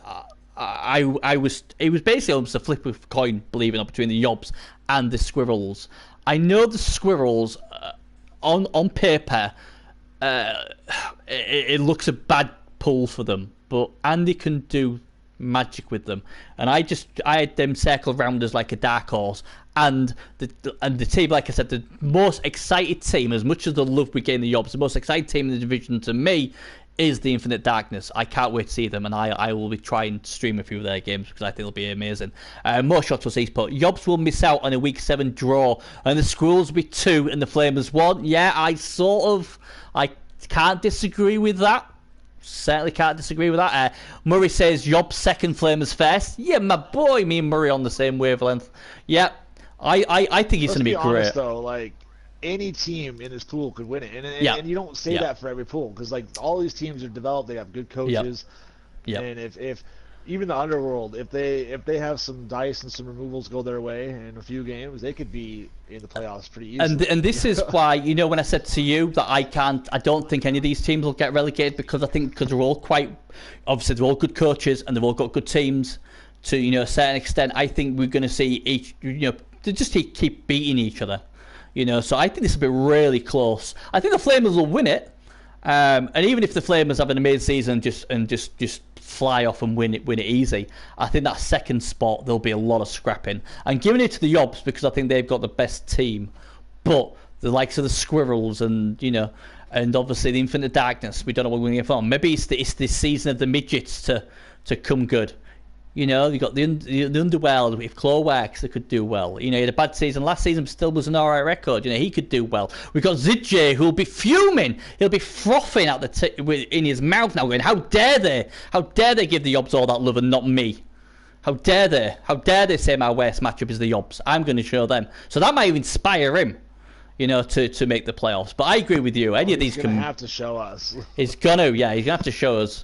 it was basically almost a flip of a coin, believe it or not, between the Jobs and the Squirrels. I know the Squirrels on paper it looks a bad pull for them, but Andy can do magic with them, and I had them circled around as like a dark horse, and the team, like I said, the most excited team, as much as the love we get in the Jobs, the most excited team in the division to me is the Infinite Darkness. I can't wait to see them, and I will be trying to stream a few of their games because I think it'll be amazing. More shots for Eastport. Jobs will miss out on a Week 7 draw, and the Squirrels will be 2 and the Flamers 1. Yeah, I can't disagree with that. Certainly can't disagree with that. Murray says Jobs second, Flamers first. Yeah, my boy, me and Murray on the same wavelength. Yeah, I think it's going to be great. Honest, though, like, any team in this pool could win it, and you don't say that for every pool, because like all these teams are developed, they have good coaches, and if even the Underworld, if they have some dice and some removals go their way in a few games, they could be in the playoffs pretty easily. And this is why, when I said to you that I don't think any of these teams will get relegated, because they're all they're all good coaches and they've all got good teams. to a certain extent. I think we're going to see each they just keep beating each other. So I think this will be really close. I think the Flamers will win it, and even if the Flamers have an amazing season and just fly off and win it easy, I think that second spot there'll be a lot of scrapping. I'm giving it to the Yobs because I think they've got the best team, but the likes of the Squirrels and and obviously the Infinite Darkness, we don't know what we're going to get from. Maybe it's the season of the midgets to come good. You've got the Underworld with WAC that could do well. He had a bad season last season, still was an alright record. He could do well. We've got ZJ who'll be fuming. He'll be frothing out in his mouth now, going, "How dare they? How dare they give the Yobs all that love and not me? How dare they? How dare they say my worst matchup is the Yobs? I'm going to show them." So that might inspire him, to make the playoffs. But I agree with you. Any of these can have to show us. He's gonna have to show us.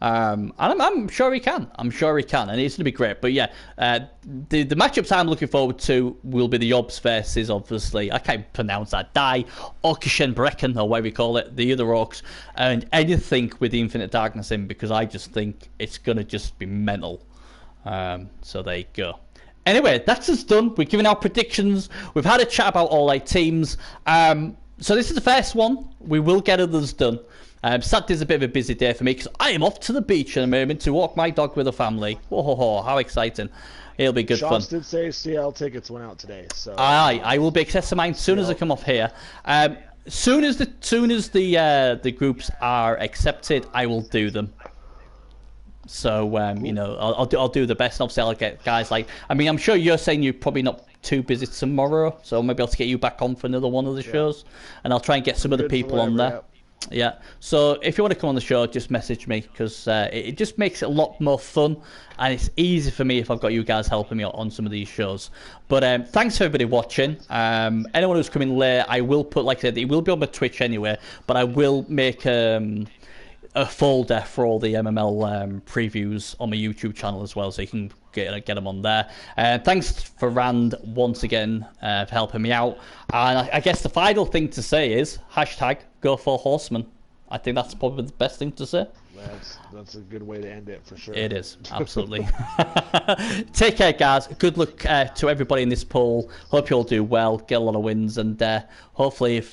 And I'm sure he can. And it's going to be great. But yeah, the matchups I'm looking forward to will be the Yobs versus, obviously, I can't pronounce that, Orkishenbrecken, or whatever we call it, the other Orcs, and anything with the Infinite Darkness in, because I just think it's going to just be mental. So there you go. Anyway, that's us done. We've given our predictions. We've had a chat about all 8 teams. So this is the first one. We will get others done. Saturday's a bit of a busy day for me because I am off to the beach in a moment to walk my dog with a family. Whoa, how exciting. It'll be good fun. Shops did say CL tickets went out today. So I will be accessing mine as soon as I come off here. Soon as the groups are accepted, I will do them. So, I'll do the best. And obviously, I'll get guys I'm sure you're saying you're probably not too busy tomorrow, so maybe I'll get you back on for another one of the shows. And I'll try and get some other people on there. Yeah, so if you want to come on the show, just message me, because it just makes it a lot more fun, and it's easy for me if I've got you guys helping me out on some of these shows. But thanks for everybody watching. Anyone who's coming late, I will put, like I said, it will be on my Twitch anyway, but I will make a folder for all the MML previews on my YouTube channel as well, so you can get them on there. Thanks for Rand once again for helping me out. And I guess the final thing to say is #GoForHorseman. I think that's probably the best thing to say. That's a good way to end it for sure. It is, absolutely. Take care, guys. Good luck to everybody in this poll. Hope you all do well, get a lot of wins, and hopefully,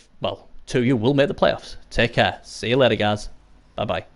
2 of you will make the playoffs. Take care. See you later, guys. Bye-bye.